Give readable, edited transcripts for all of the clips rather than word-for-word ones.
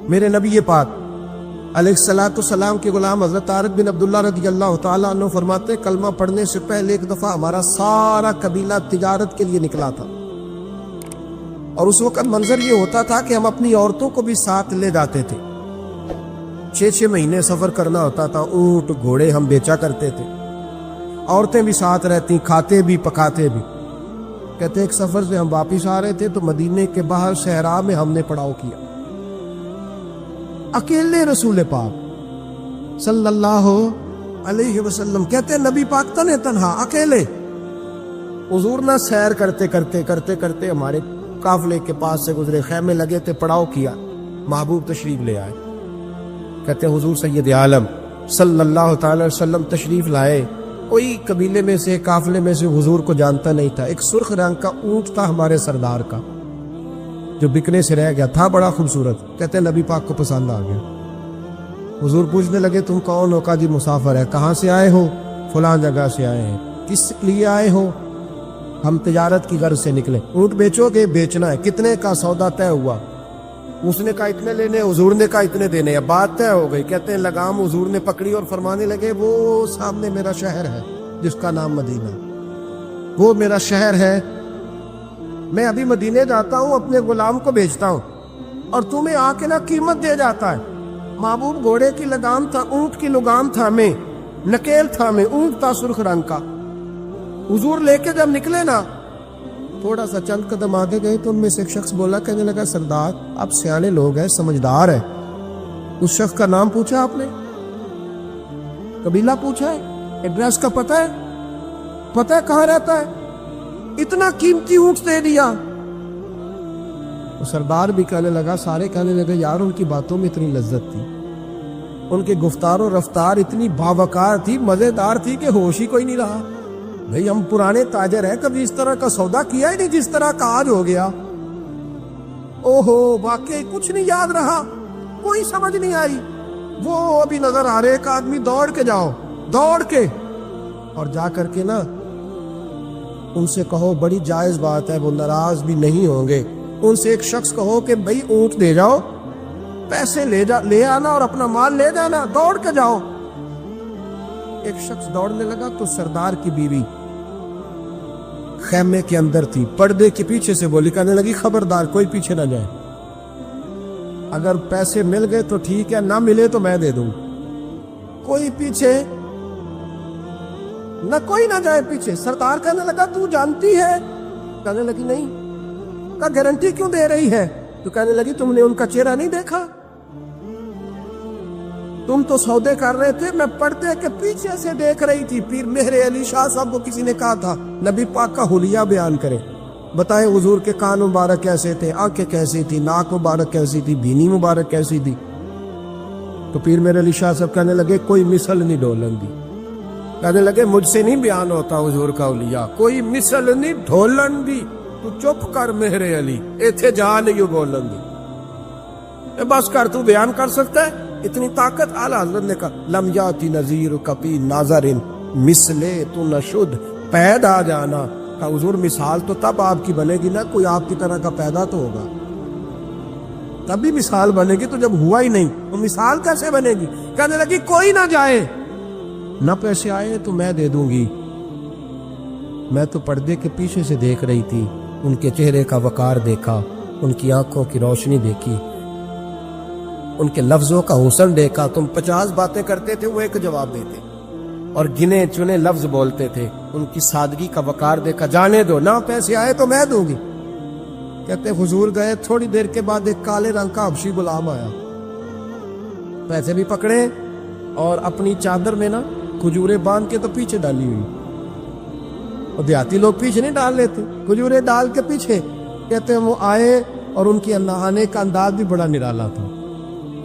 میرے نبی پاک علیہ السلام کے غلام حضرت طارق بن عبداللہ رضی اللہ تعالیٰ عنہ فرماتے کلمہ پڑھنے سے پہلے ایک دفعہ ہمارا سارا قبیلہ تجارت کے لیے نکلا تھا، اور اس وقت منظر یہ ہوتا تھا کہ ہم اپنی عورتوں کو بھی ساتھ لے جاتے تھے۔ 6 مہینے سفر کرنا ہوتا تھا، اونٹ گھوڑے ہم بیچا کرتے تھے، عورتیں بھی ساتھ رہتی، کھاتے بھی پکاتے بھی۔ کہتے ایک سفر سے ہم واپس آ رہے تھے تو مدینے کے باہر صحرا میں ہم نے پڑاؤ کیا، اکیلے رسول پاک صلی اللہ علیہ وسلم، کہتے نبی پاک تنے تنہا اکیلے، حضور نہ سیر کرتے کرتے ہمارے قافلے کے پاس سے گزرے، خیمے لگے تھے، پڑاؤ کیا، محبوب تشریف لے آئے۔ کہتے حضور سید عالم صلی اللہ تعالی وسلم تشریف لائے، کوئی قبیلے میں سے قافلے میں سے حضور کو جانتا نہیں تھا۔ ایک سرخ رنگ کا اونٹ تھا ہمارے سردار کا جو بکنے سے رہ گیا تھا، بڑا خوبصورت، کہتے نبی پاک کو پسند آ گیا۔ حضور پوچھنے لگے تم کون ہو؟ کہا جی مسافر ہے۔ کہاں سے آئے ہو؟ فلاں جگہ سے آئے ہیں۔ کس لیے آئے ہو؟ ہم تجارت کی غرض سے نکلے۔ اونٹ بیچو گے؟ بیچنا ہے۔ کتنے کا سودا طے ہوا؟ اس نے کہا اتنے لینے، حضور نے کہا اتنے دینے، اب بات طے ہو گئی۔ کہتے ہیں لگام حضور نے پکڑی اور فرمانے لگے وہ سامنے میرا شہر ہے جس کا نام مدینہ، وہ میرا شہر ہے، میں ابھی مدینے جاتا ہوں، اپنے غلام کو بیچتا ہوں اور تمہیں آ کے نہ قیمت دے جاتا ہے۔ محبوب گھوڑے کی لگام تھا، اونٹ کی لگام تھا، میں نکیل تھا، میں اونٹ تھا سرخ رنگ کا۔ حضور لے کے جب نکلے نا، تھوڑا سا چند قدم آگے گئے تو ان میں سے ایک شخص بولا، کہنے لگا سردار آپ سیانے لوگ ہیں، سمجھدار ہیں، اس شخص کا نام پوچھا آپ نے؟ قبیلہ پوچھا ہے؟ ایڈریس کا پتہ ہے؟ پتہ ہے کہاں رہتا ہے؟ اتنا قیمتی اونٹ دے دیا۔ سردار بھی کہنے لگا، سارے کہنے لگے یار ان کی باتوں میں اتنی لذت تھی، ان کے گفتار و رفتار اتنی باوقار تھی، مزیدار تھی کہ ہوش ہی کوئی نہیں رہا۔ بھئی ہم پرانے تاجر ہیں، کبھی اس طرح کا سودا کیا ہی نہیں جس طرح کا آج ہو گیا۔ اوہو واقعی کچھ نہیں یاد رہا، کوئی سمجھ نہیں آئی۔ وہ ابھی نظر آ رہے، ایک آدمی دوڑ کے جاؤ، دوڑ کے، اور جا کر کے نا ان سے کہو بڑی جائز بات ہے، وہ ناراض بھی نہیں ہوں گے۔ ان سے ایک شخص کہو کہ بھئی اونٹ دے جاؤ، پیسے لے آنا اور اپنا مال لے جانا، دوڑ کے جاؤ۔ ایک شخص دوڑنے لگا تو سردار کی بیوی خیمے کے اندر تھی، پردے کے پیچھے سے بولی، کہنے لگی خبردار کوئی پیچھے نہ جائے، اگر پیسے مل گئے تو ٹھیک ہے، نہ ملے تو میں دے دوں، کوئی پیچھے نہ، کوئی نہ جائے پیچھے۔ سردار کہنے لگا تو جانتی ہے؟ کہنے لگی نہیں۔ کہا گارنٹی کیوں دے رہی ہے؟ تو کہنے لگی تم نے ان کا چہرہ نہیں دیکھا؟ تم تو سودے کر رہے تھے، میں پردے کے پیچھے سے دیکھ رہی تھی۔ پیر مہر علی شاہ صاحب کو کسی نے کہا تھا نبی پاک کا حلیہ بیان کرے، بتائیں حضور کے کان مبارک کیسے تھے، آنکھیں کیسی تھی، ناک مبارک کیسی تھی، بینی مبارک کیسی تھی۔ تو پیر مہر علی شاہ صاحب کہنے لگے کوئی مثل نہیں ڈھولن دی، کہنے لگے مجھ سے نہیں بیان ہوتا حضور کا حلیہ، کوئی مثل نہیں ڈھولن دی، تو چپ کر مہر علی، ایتھے جا نہیں بولن دی، بس کر، تو بیان کر سکتا ہے اتنی طاقت؟ اعلیٰ حضرت نے کہا لم یاتی نذیر کپی ناظرن مثلے تو نشد، پیدا جانا۔ کہا حضور مثال تو تب آپ کی بنے گی نا، کوئی آپ کی طرح کا پیدا تو ہوگا، تبھی مثال بنے گی، تو جب ہوا ہی نہیں تو مثال کیسے بنے گی؟ کہنے لگی کوئی نہ جائے، نہ پیسے آئے تو میں دے دوں گی، میں تو پردے کے پیچھے سے دیکھ رہی تھی، ان کے چہرے کا وقار دیکھا، ان کی آنکھوں کی روشنی دیکھی، ان کے لفظوں کا حسن دیکھا۔ تم 50 باتیں کرتے تھے، وہ ایک جواب دیتے، اور گنے چنے لفظ بولتے تھے، ان کی سادگی کا وقار دیکھا۔ جانے دو، نہ پیسے آئے تو میں دوں گی۔ کہتے حضور گئے، تھوڑی دیر کے بعد ایک کالے رنگ کا حبشی غلام آیا، پیسے بھی پکڑے اور اپنی چادر میں نا کھجورے باندھ کے تو پیچھے ڈالی ہوئی، اور دیہاتی لوگ پیچھے نہیں ڈال لیتے، کھجورے ڈال کے پیچھے۔ کہتے ہیں وہ آئے اور ان کی نہانے کا انداز بھی بڑا نرالا تھا۔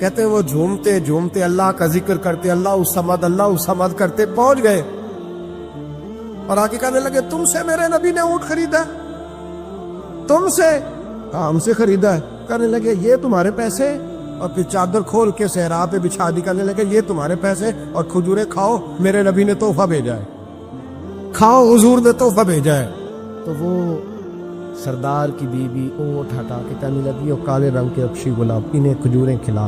کہتے ہیں وہ جھومتے جھومتے اللہ کا ذکر کرتے، اللہ الصمد کرتے پہنچ گئے، اور آگے کہنے لگے تم سے میرے نبی نے اونٹ خریدا؟ تم سے؟ ہم سے خریدا ہے۔ کہنے لگے یہ تمہارے پیسے؟ اور پھر چادر کھول کے صحرا پہ بچھا دی، کہنے لگے یہ تمہارے پیسے، اور کھجورے کھاؤ، میرے نبی نے تحفہ بھیجا ہے، کھاؤ، حضور نے تحفہ بھیجا ہے۔ تو وہ سردار کی بیوی اونٹ ہٹا کے کہنے لگی وہ کالے رنگ کے اکشی گلاب انہیں کھجوریں کھلا،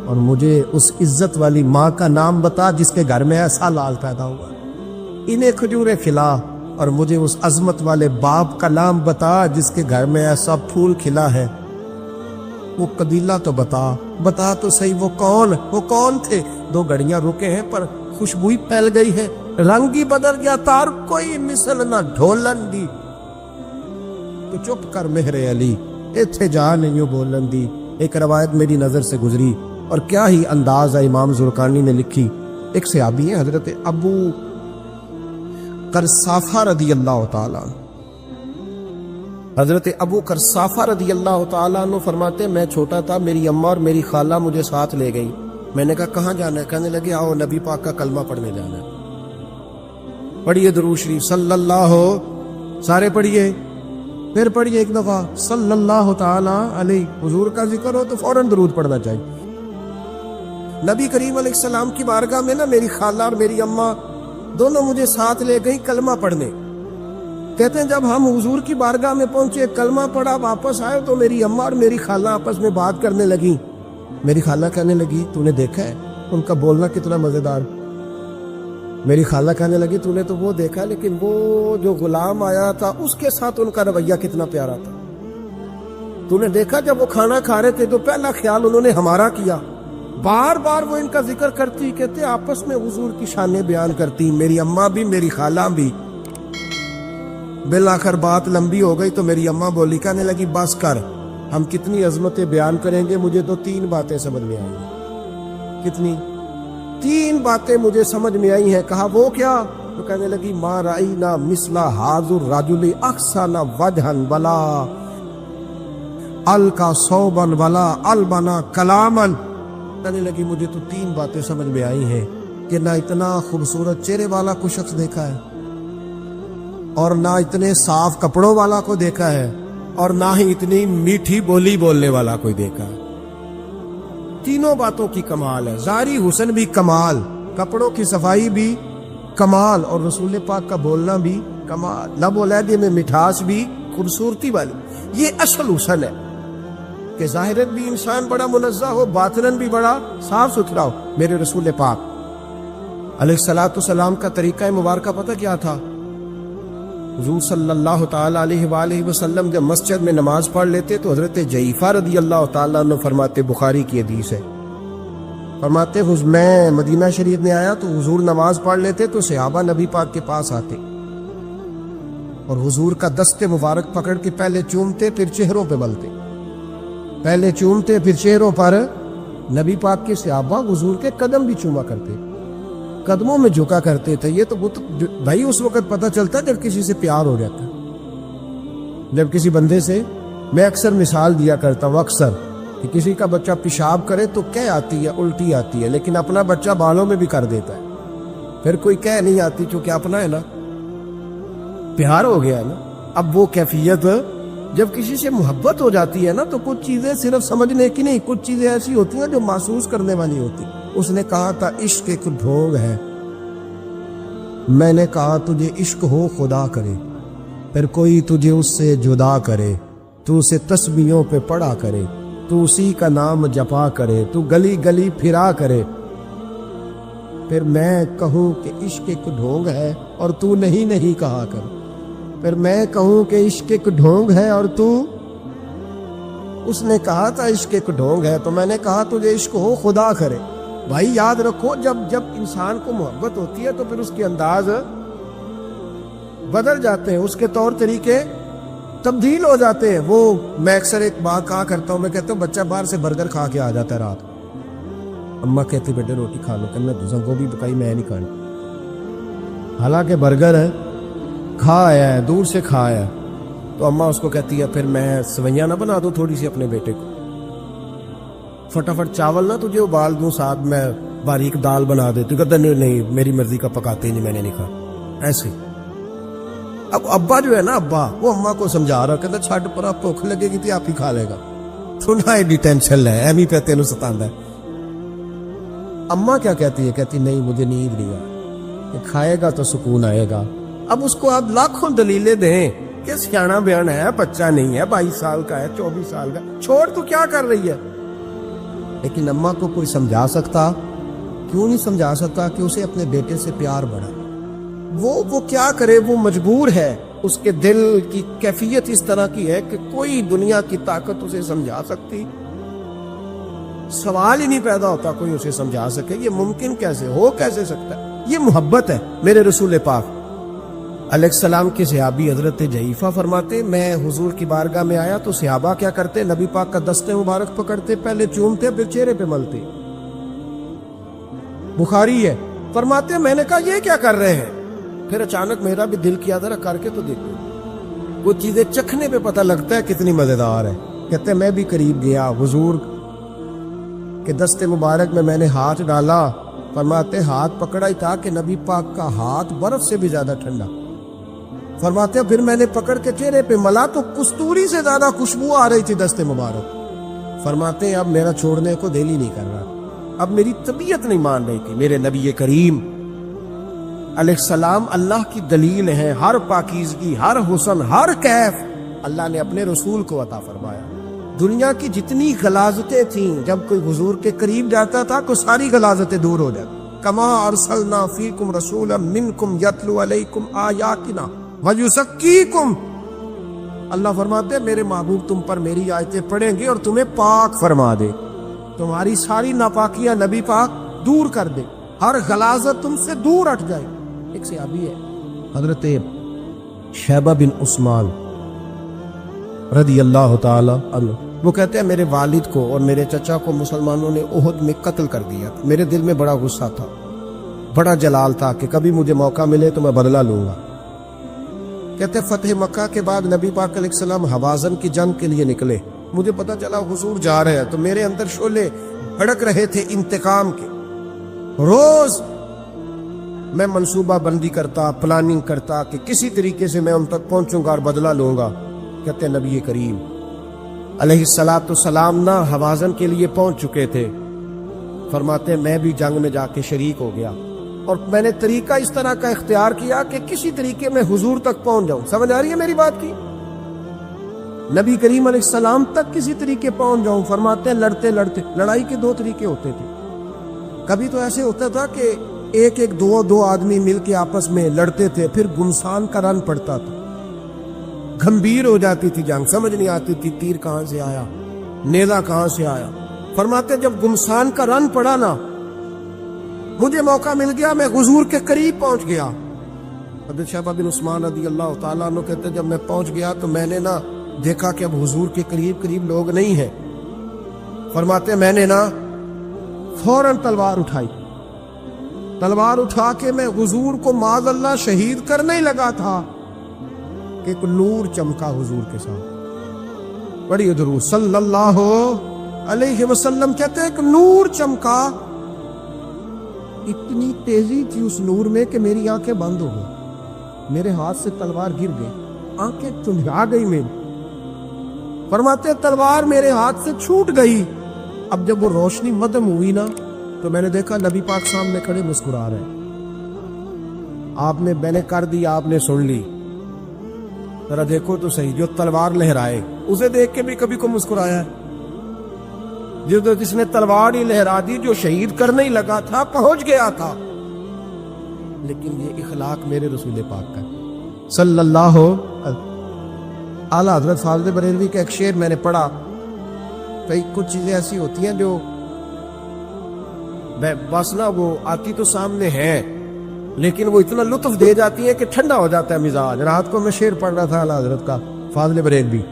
اور مجھے اس عزت والی ماں کا نام بتا جس کے گھر میں ایسا لال پیدا ہوا، انہیں کھجوریں کھلا، اور مجھے اس عظمت والے باپ کا نام بتا جس کے گھر میں ایسا پھول کھلا ہے، وہ قبیلہ تو بتا تو صحیح، وہ کون تھے؟ 2 گھڑیاں رکے ہیں پر خوشبوئی پھیل گئی ہے، رنگ ہی بدل گیا، تار کوئی مثل نہ ڈھولن دی، تو چپ کر مہر علی ایتھے جا نہیں بولن دی۔ ایک روایت میری نظر سے گزری، اور کیا ہی انداز ہے، امام زرقانی نے لکھی، ایک صحابی ہیں حضرت ابو قرصافہ رضی اللہ تعالیٰ، حضرت ابو قرصافہ رضی اللہ تعالیٰ عنہ فرماتے میں چھوٹا تھا، میری اماں اور میری خالہ مجھے ساتھ لے گئی، میں نے کہا کہاں جانا ہے؟ کہنے لگے آؤ نبی پاک کا کلمہ پڑھنے جانا ہے، پڑھیے درود شریف صلی اللہ، سارے پڑھیے، پھر پڑھیے ایک دفعہ صلی اللہ تعالیٰ علیہ، حضور کا ذکر ہو تو فوراً درود پڑھنا چاہیے۔ نبی کریم علیہ السلام کی بارگاہ میں نا میری خالہ اور میری اماں دونوں مجھے ساتھ لے گئی کلمہ پڑھنے، کہتے ہیں جب ہم حضور کی بارگاہ میں پہنچے، کلمہ پڑھا، واپس آئے تو میری اماں اور میری خالہ آپس میں بات کرنے لگی، میری خالہ کہنے لگی تو نے دیکھا ہے ان کا بولنا کتنا مزیدار، میری خالہ کہنے لگی تو نے تو وہ دیکھا لیکن وہ جو غلام آیا تھا اس کے ساتھ ان کا رویہ کتنا پیارا تھا، تو نے دیکھا جب وہ کھانا کھا رہے تھے تو پہلا خیال انہوں نے ہمارا کیا، بار بار وہ ان کا ذکر کرتی، کہتے آپس میں حضور کی شانیں بیان کرتی، میری اماں بھی میری خالہ بھی۔ بالآخر بات لمبی ہو گئی تو میری اماں بولی، کہنے لگی بس کر، ہم کتنی عظمتیں بیان کریں گے، مجھے تو 3 باتیں سمجھ میں آئی ہیں۔ کتنی؟ 3 باتیں مجھے سمجھ میں آئی ہیں۔ کہا وہ کیا؟ تو کہنے لگی ما رأینا مثل ھذا الرجل احسن وجھا ولا القى ثوبا ولا البنا کلاما، کہنے لگی مجھے تو 3 باتیں سمجھ میں آئی ہیں کہ نہ اتنا خوبصورت چہرے والا کوئی شخص دیکھا ہے، اور نہ اتنے صاف کپڑوں والا کو دیکھا ہے، اور نہ ہی اتنی میٹھی بولی بولنے والا کوئی دیکھا ہے۔ تینوں باتوں کی کمال ہے، ظاہری حسن بھی کمال، کپڑوں کی صفائی بھی کمال، اور رسول پاک کا بولنا بھی کمال، لب و لہجے میں مٹھاس بھی خوبصورتی والی۔ یہ اصل حسن ہے کہ ظاہرت بھی انسان بڑا منزہ ہو، باطنن بھی بڑا صاف ستھرا ہو۔ میرے رسول پاک علیہ الصلوۃ والسلام کا طریقہ مبارکہ پتہ کیا تھا؟ حضور صلی اللہ تعالیٰ علیہ وآلہ وسلم جب مسجد میں نماز پڑھ لیتے تو حضرت جعفر رضی اللہ تعالیٰ عنہ فرماتے، بخاری کی حدیث ہے، فرماتے میں مدینہ شریف میں آیا تو حضور نماز پڑھ لیتے تو صحابہ نبی پاک کے پاس آتے اور حضور کا دست مبارک پکڑ کے پہلے چومتے پھر چہروں پہ ملتے، پہلے چومتے پھر چہروں پر۔ نبی پاک کے صحابہ حضور کے قدم بھی چوما کرتے، قدموں میں جھکا کرتے تھے۔ یہ تو بھائی اس وقت پتہ چلتا جب کسی سے پیار ہو جاتا، جب کسی بندے سے، میں اکثر مثال دیا کرتا ہوں اکثر کہ کسی کا بچہ پیشاب کرے تو کہہ آتی ہے، الٹی آتی ہے، لیکن اپنا بچہ بالوں میں بھی کر دیتا ہے، پھر کوئی کہہ نہیں آتی چونکہ اپنا ہے نا، پیار ہو گیا ہے نا۔ اب وہ کیفیت جب کسی سے محبت ہو جاتی ہے نا تو کچھ چیزیں صرف سمجھنے کی نہیں، کچھ چیزیں ایسی ہوتی ہیں جو محسوس کرنے والی ہوتی۔ اس نے کہا تھا عشق ایک ڈھونگ ہے، میں نے کہا تجھے عشق ہو خدا کرے، پھر کوئی تجھے اس سے جدا کرے، تو اسے تسبیحوں پہ پڑھا کرے، تو اسی کا نام جپا کرے، تو گلی گلی پھرا کرے، پھر میں کہوں کہ عشق ایک ڈھونگ ہے اور تو نہیں کہا کر، پھر میں کہوں کہ عشق ایک ڈھونگ ہے اور تو، اس نے کہا تھا عشق ایک ڈھونگ ہے تو میں نے کہا تجھے عشق ہو خدا کرے۔ بھائی یاد رکھو جب انسان کو محبت ہوتی ہے تو پھر اس کے انداز بدل جاتے ہیں، اس کے طور طریقے تبدیل ہو جاتے ہیں۔ وہ میں اکثر ایک بات کہا کرتا ہوں، میں کہتا ہوں بچہ باہر سے برگر کھا کے آ جاتا ہے رات، اماں کہتی بیٹے روٹی کھا لو، کہنا دوسرا گوبھی پکائی میں نہیں کھانی، حالانکہ برگر ہے کھا آیا ہے، دور سے کھا آیا ہے، تو اماں اس کو کہتی ہے پھر میں سویاں نہ بنا دوں تھوڑی سی اپنے بیٹے کو، فٹافٹ چاول نہ تجھے ابال دوں، ساتھ میں باریک دال بنا دے، تو کہتا نہیں میری مرضی کا پکاتے نہیں، میں نے نہیں کھا۔ ایسے اب ابا جو ہے نا، ابا وہ اماں کو سمجھا رہا، کہتا چھڈ پر بھوک لگے گی تو آپ ہی کھا لے گا، تو نہ ایڈی ٹینشن ہے، ایمی پہ تینوں ستاندا ہے۔ اماں کیا کہتی ہے؟ کہتی نہیں مجھے نیند نہیں آ، کہ کھائے گا تو سکون آئے گا۔ اب اس کو آپ لاکھوں دلیلیں دیں کہ سیانا بیان ہے، بچہ نہیں ہے، 22 سال کا ہے، 24 سال کا، چھوڑ تو کیا کر رہی ہے؟ لیکن اماں کو کوئی سمجھا سکتا؟ کیوں نہیں سمجھا سکتا کہ اسے اپنے بیٹے سے پیار بڑھا؟ وہ کیا کرے، وہ مجبور ہے، اس کے دل کی کیفیت اس طرح کی ہے کہ کوئی دنیا کی طاقت اسے سمجھا سکتی؟ سوال ہی نہیں پیدا ہوتا کوئی اسے سمجھا سکے، یہ ممکن کیسے ہو، کیسے سکتا ہے؟ یہ محبت ہے میرے رسول پاک علیہ السلام کے صحابی حضرت جعفہ فرماتے میں حضور کی بارگاہ میں آیا تو صحابہ کیا کرتے، نبی پاک کا دست مبارک پکڑتے، پہلے چومتے پھر چہرے پہ ملتے، بخاری ہے۔ فرماتے میں نے کہا یہ کیا کر رہے ہیں؟ پھر اچانک میرا بھی دل کیا ذرا کر کے تو دیکھو، وہ چیزیں چکھنے پہ پتہ لگتا ہے کتنی مزیدار ہے۔ کہتے میں بھی قریب گیا، حضور کے دست مبارک میں نے ہاتھ ڈالا، فرماتے ہاتھ پکڑا ہی تھا کہ نبی پاک کا ہاتھ برف سے بھی زیادہ ٹھنڈا۔ فرماتے پھر میں نے پکڑ کے چہرے پہ ملا تو کستوری سے زیادہ خوشبو آ رہی تھی دست مبارک۔ فرماتے اب میرا چھوڑنے کو دل ہی نہیں کر رہا، اب میری طبیعت نہیں مان رہی تھی۔ میرے نبی کریم علیہ السلام اللہ کی دلیل ہیں، ہر پاکیزگی، ہر حسن، ہر کیف اللہ نے اپنے رسول کو عطا فرمایا۔ دنیا کی جتنی غلاظتیں تھیں جب کوئی حضور کے قریب جاتا تھا تو ساری غلاظتیں دور ہو جاتی۔ کما ارسلنا فیکم رسولا منکم یتلو علیکم آیاتنا ویزکیکم، اللہ فرماتے میرے محبوب تم پر میری آیتیں پڑھیں گے اور تمہیں پاک فرما دے، تمہاری ساری ناپاکیاں نبی پاک دور کر دے، ہر غلاظت تم سے دور ہٹ جائے۔ ایک صحابی ہے حضرت شیبہ بن عثمان رضی اللہ تعالی عنہ، وہ کہتے ہیں میرے والد کو اور میرے چچا کو مسلمانوں نے احد میں قتل کر دیا، میرے دل میں بڑا غصہ تھا، بڑا جلال تھا کہ کبھی مجھے موقع ملے تو میں بدلہ لوں گا۔ کہتے فتح مکہ کے بعد نبی پاک علیہ السلام حوازن کی جنگ کے لیے نکلے، مجھے پتا چلا حضور جا رہے ہیں تو میرے اندر شعلے بھڑک رہے تھے انتقام کے۔ روز میں منصوبہ بندی کرتا، پلاننگ کرتا کہ کسی طریقے سے میں ان تک پہنچوں گا اور بدلہ لوں گا۔ کہتے نبی کریم علیہ السلام نہ حوازن کے لیے پہنچ چکے تھے، فرماتے میں بھی جنگ میں جا کے شریک ہو گیا اور میں نے طریقہ اس طرح کا اختیار کیا کہ کسی طریقے میں حضور تک پہنچ جاؤں۔ سمجھ آ رہی ہے میری بات کی؟ نبی کریم علیہ السلام تک کسی طریقے پہنچ جاؤں۔ فرماتے ہیں لڑتے لڑتے، لڑائی کے دو طریقے ہوتے تھے، کبھی تو ایسے ہوتا تھا کہ ایک دو آدمی مل کے آپس میں لڑتے تھے، پھر گمسان کا رن پڑتا تھا، گھمبیر ہو جاتی تھی جنگ، سمجھ نہیں آتی تھی تیر کہاں سے آیا، نیزہ کہاں سے آیا۔ فرماتے جب گمسان کا رن پڑا نا، مجھے موقع مل گیا، میں حضور کے قریب پہنچ گیا۔ حضرت شیبہ بن عثمان رضی اللہ تعالیٰ عنہ کہتے جب میں پہنچ گیا تو میں نے نا دیکھا کہ اب حضور کے قریب لوگ نہیں ہیں۔ فرماتے میں نے نا فوراً تلوار اٹھائی، تلوار اٹھا کے میں حضور کو معاذ اللہ شہید کرنے ہی لگا تھا کہ ایک نور چمکا حضور کے ساتھ، بڑی درود صلی اللہ علیہ وسلم، کہتے ایک نور چمکا، اتنی تیزی تھی اس نور میں کہ میری آنکھیں بند ہو گئی، میرے ہاتھ سے تلوار گر گئی، آنکھیں چنجھا گئی میری۔ فرماتے تلوار میرے ہاتھ سے چھوٹ گئی۔ اب جب وہ روشنی مدھم ہوئی نا تو میں نے دیکھا نبی پاک سامنے کھڑے مسکرا رہے ہیں، آپ نے میں نے کر دی، آپ نے سن لی، ذرا دیکھو تو صحیح، جو تلوار لہرائے اسے دیکھ کے بھی کبھی کو مسکرایا ہے؟ جس نے تلوار ہی لہرا دی، جو شہید کرنے ہی لگا تھا، پہنچ گیا تھا۔ لیکن یہ اخلاق میرے رسول پاک کا صلی اللہ اعلیٰ حضرت فاضل بریلوی کا ایک شعر میں نے پڑھا، کئی کچھ چیزیں ایسی ہوتی ہیں جو بس نا وہ آتی تو سامنے ہے لیکن وہ اتنا لطف دے جاتی ہے کہ ٹھنڈا ہو جاتا ہے مزاج۔ رات کو میں شعر پڑھ رہا تھا اعلیٰ حضرت کا فاضل بریلوی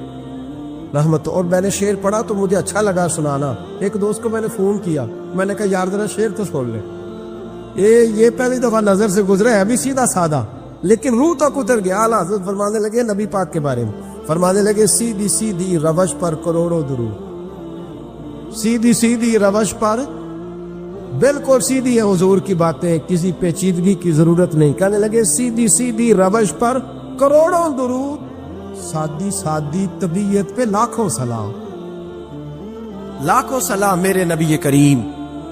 رحمت، اور میں نے شعر پڑھا تو مجھے اچھا لگا سنانا۔ ایک دوست کو میں نے فون کیا، میں نے کہا یار ذرا شعر تو سن لے، یہ پہلی دفعہ نظر سے گزرا ہے، ابھی سیدھا سادہ لیکن روح تک اتر گیا۔ اعلیٰ حضرت فرمانے لگے نبی پاک کے بارے میں، فرمانے لگے سیدھی سیدھی روش پر کروڑوں درود، سیدھی سیدھی روش پر بالکل سیدھی ہے حضور کی باتیں، کسی پیچیدگی کی ضرورت نہیں۔ کہنے لگے سیدھی سیدھی روش پر کروڑوں درود، سادی سادی طبیعت پہ لاکھوں سلام، لاکھوں سلام میرے نبی کریم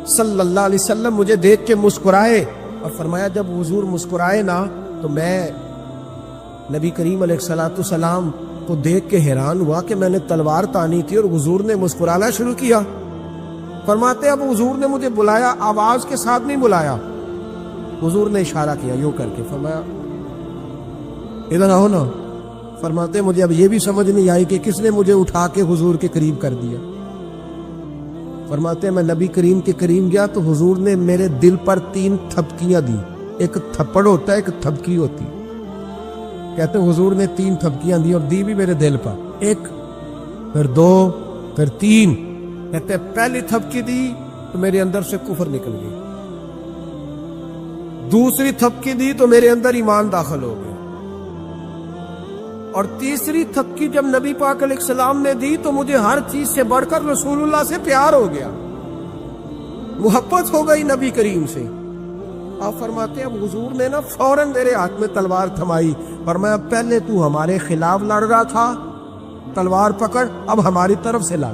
صلی اللہ علیہ وسلم مجھے دیکھ کے مسکرائے اور فرمایا جب حضور مسکرائے نا تو میں نبی کریم علیہ الصلوۃ والسلام کو دیکھ کے حیران ہوا کہ میں نے تلوار تانی تھی اور حضور نے مسکرانا شروع کیا. فرماتے اب حضور نے مجھے بلایا، آواز کے ساتھ نہیں بلایا، حضور نے اشارہ کیا یوں کر کے، فرمایا ادھر آؤ نا. فرماتے مجھے اب یہ بھی سمجھ نہیں آئی کہ کس نے مجھے اٹھا کے حضور کے قریب کر دیا. فرماتے میں نبی کریم کے قریب گیا تو حضور نے میرے دل پر 3 تھپکیاں دی. ایک تھپڑ ہوتا ہے، ایک تھپکی ہوتی. کہتے حضور نے 3 تھپکیاں دی اور دی بھی میرے دل پر، 1 پھر 2 پھر 3. کہتے پہلی تھپکی دی تو میرے اندر سے کفر نکل گئی، دوسری تھپکی دی تو میرے اندر ایمان داخل ہو گیا، اور تیسری تھپکی جب نبی پاک علیہ السلام نے دی تو مجھے ہر چیز سے بڑھ کر رسول اللہ سے پیار ہو گیا، محبت ہو گئی نبی کریم سے. آپ فرماتے ہیں اب حضور نے نا فوراً میرے ہاتھ میں تلوار تھمائی، فرمایا پہلے تو ہمارے خلاف لڑ رہا تھا، تلوار پکڑ اب ہماری طرف سے لڑ،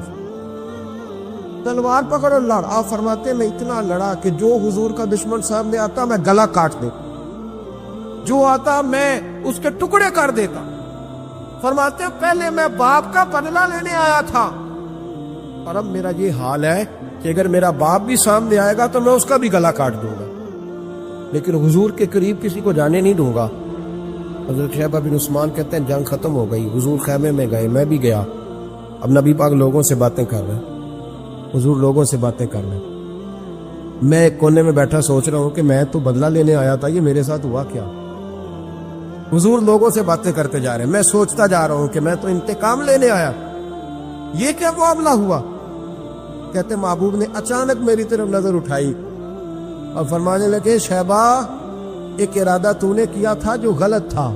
تلوار پکڑ اور لڑ. آپ فرماتے ہیں میں اتنا لڑا کہ جو حضور کا دشمن سامنے آتا میں گلا کاٹ دیتا، جو آتا میں اس کے ٹکڑے کر دیتا. فرماتے ہیں پہلے میں باپ کا بدلہ لینے آیا تھا، اور اب میرا یہ حال ہے کہ اگر میرا باپ بھی سامنے آئے گا تو میں اس کا بھی گلا کاٹ دوں گا، لیکن حضور کے قریب کسی کو جانے نہیں دوں گا. حضرت شیبہ بن عثمان کہتے ہیں جنگ ختم ہو گئی، حضور خیمے میں گئے، میں بھی گیا. اب نبی پاک لوگوں سے باتیں کر رہے ہیں، حضور لوگوں سے باتیں کر رہے ہیں. میں ایک کونے میں بیٹھا سوچ رہا ہوں کہ میں تو بدلہ لینے آیا تھا، یہ میرے ساتھ ہوا کیا؟ حضور لوگوں سے باتیں کرتے جا رہے ہیں، میں سوچتا جا رہا ہوں کہ میں تو انتقام لینے آیا، یہ کیا معاملہ ہوا؟ کہتے محبوب نے اچانک میری طرف نظر اٹھائی اور فرمانے لگے شیبہ ایک ارادہ تو نے کیا تھا جو غلط تھا،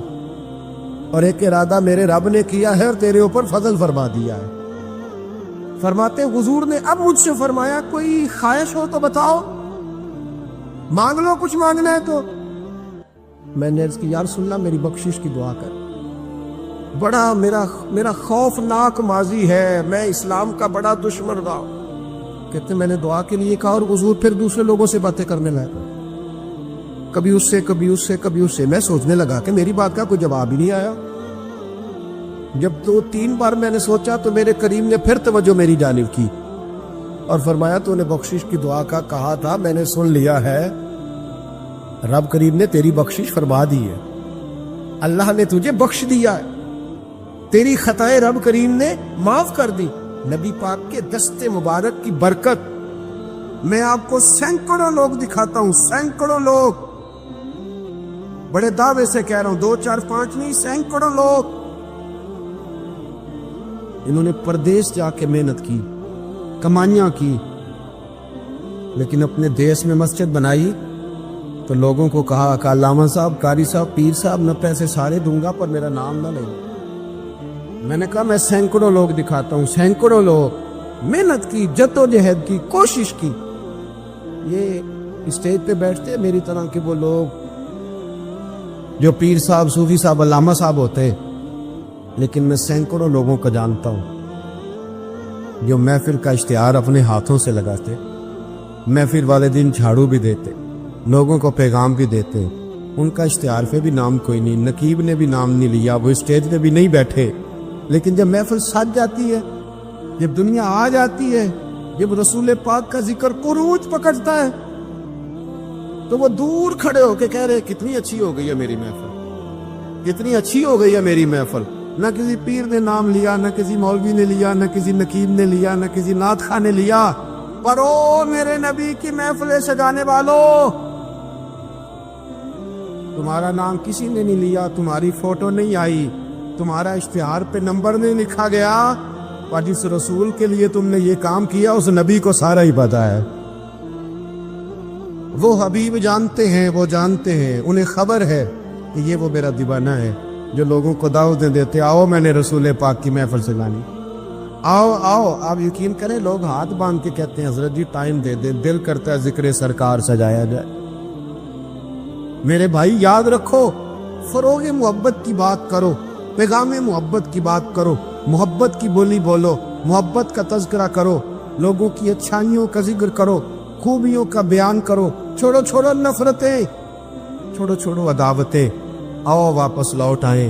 اور ایک ارادہ میرے رب نے کیا ہے اور تیرے اوپر فضل فرما دیا ہے. فرماتے حضور نے اب مجھ سے فرمایا کوئی خواہش ہو تو بتاؤ، مانگ لو کچھ مانگنا ہے تو. میں نے عرض کی یا رسول اللہ میری بخشش کی دعا کر، بڑا میرا خوفناک ماضی ہے، میں اسلام کا بڑا دشمن رہا. کہتے میں نے دعا کے لیے کہا اور حضور پھر دوسرے لوگوں سے باتیں کرنے لگا، کبھی اس سے کبھی اس سے کبھی اس سے. میں سوچنے لگا کہ میری بات کا کوئی جواب ہی نہیں آیا. جب 2-3 بار میں نے سوچا تو میرے کریم نے پھر توجہ میری جانب کی اور فرمایا تو نے بخشش کی دعا کا کہا تھا، میں نے سن لیا ہے، رب کریم نے تیری بخشش فرما دی ہے، اللہ نے تجھے بخش دیا ہے، تیری خطائیں رب کریم نے معاف کر دی. نبی پاک کے دست مبارک کی برکت میں آپ کو سینکڑوں لوگ دکھاتا ہوں، سینکڑوں لوگ، بڑے دعوے سے کہہ رہا ہوں، 2 4 5 نہیں، سینکڑوں لوگ انہوں نے پردیس جا کے محنت کی، کمائیاں کی، لیکن اپنے دیس میں مسجد بنائی تو لوگوں کو کہا کہ علامہ صاحب، قاری صاحب، پیر صاحب، میں پیسے سارے دوں گا پر میرا نام نہ لیں. میں نے کہا میں سینکڑوں لوگ دکھاتا ہوں، سینکڑوں لوگ محنت کی، جدوجہد کی، کوشش کی. یہ اسٹیج پہ بیٹھتے میری طرح کے وہ لوگ جو پیر صاحب، صوفی صاحب، علامہ صاحب ہوتے، لیکن میں سینکڑوں لوگوں کو جانتا ہوں جو محفل کا اشتہار اپنے ہاتھوں سے لگاتے، محفل والے دن جھاڑو بھی دیتے، لوگوں کو پیغام بھی دیتے. ان کا اشتہار پہ بھی نام کوئی نہیں، نقیب نے بھی نام نہیں لیا، وہ اسٹیج پہ بھی نہیں بیٹھے. لیکن جب محفل سج جاتی ہے، جب دنیا آ جاتی ہے، جب رسول پاک کا ذکر عروج پکڑتا ہے تو وہ دور کھڑے ہو کے کہہ رہے کتنی اچھی ہو گئی ہے میری محفل، کتنی اچھی ہو گئی ہے میری محفل. نہ کسی پیر نے نام لیا، نہ کسی مولوی نے لیا، نہ کسی نقیب نے لیا، نہ کسی نعت خواہ نے لیا، پر او میرے نبی کی محفلیں سجانے والوں، تمہارا نام کسی نے نہیں لیا، تمہاری فوٹو نہیں آئی، تمہارا اشتہار پہ نمبر نہیں لکھا گیا، اور جس رسول کے لیے تم نے یہ کام کیا اس نبی کو سارا ہی پتا ہے. وہ حبیب جانتے ہیں، وہ جانتے ہیں، انہیں خبر ہے کہ یہ وہ میرا دیوانہ ہے جو لوگوں کو دعوتیں دیتے، آؤ میں نے رسول پاک کی محفل سجانی، آؤ آؤ. آپ یقین کریں لوگ ہاتھ باندھ کے کہتے ہیں حضرت جی ٹائم دے دیں، دل کرتا ہے ذکر سرکار سجایا جائے. میرے بھائی یاد رکھو، فروغ محبت کی بات کرو، پیغام محبت کی بات کرو، محبت کی بولی بولو، محبت کا تذکرہ کرو، لوگوں کی اچھائیوں کا ذکر کرو، خوبیوں کا بیان کرو. چھوڑو چھوڑو نفرتیں، چھوڑو چھوڑو عداوتیں، آؤ واپس لوٹ آئیں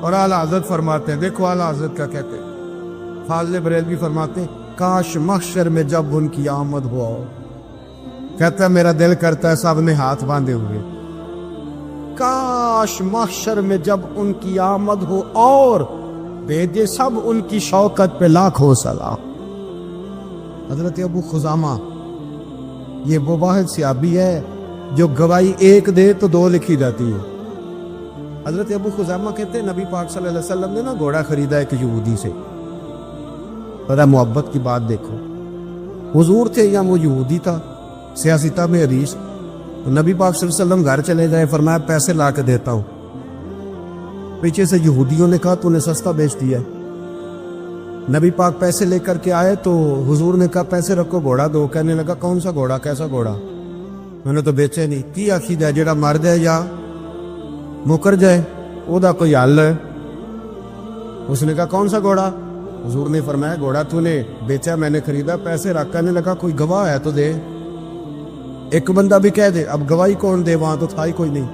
اور اعلیٰ حضرت فرماتے ہیں، دیکھو اعلیٰ حضرت کیا کہتے ہیں، فاضل بریلوی فرماتے ہیں کاش محشر میں جب ان کی آمد ہو، کہتا ہے میرا دل کرتا ہے سب نے ہاتھ باندھے ہوئے، کاش محشر میں جب ان کی آمد ہو اور بھیجے سب ان کی شوکت پہ لاکھوں سلام۔ حضرت ابو خزامہ یہ وہ واحد صحابی ہے جو گواہی ایک دے تو دو لکھی جاتی ہے۔ حضرت ابو خزامہ کہتے ہیں نبی پاک صلی اللہ علیہ وسلم نے نا گھوڑا خریدا ایک یہودی سے، ذرا محبت کی بات دیکھو، حضور تھے یا وہ یہودی تھا، سیاستہ میں حدیث، تو نبی پاک صلی اللہ علیہ وسلم گھر چلے گئے، فرمایا پیسے لا کے دیتا ہوں، پیچھے سے یہودیوں نے کہا تو نے سستا بیچ دیا ہے۔ نبی پاک پیسے لے کر کے آئے تو حضور نے کہا پیسے رکھو گھوڑا دو، کہنے لگا کون سا گھوڑا، کیسا گھوڑا، میں نے تو بیچے نہیں، کی آخید ہے جڑا مر جائے یا مکر جائے او دا کوئی حل ہے؟ اس نے کہا کون سا گھوڑا؟ حضور نے فرمایا گھوڑا تو نے بیچا، میں نے خریدا، پیسے رکھ، کہنے لگا کوئی گواہ ہے تو دے، ایک بندہ بھی کہہ دے، اب گواہی کون دے، وہاں تو تھا ہی کوئی نہیں،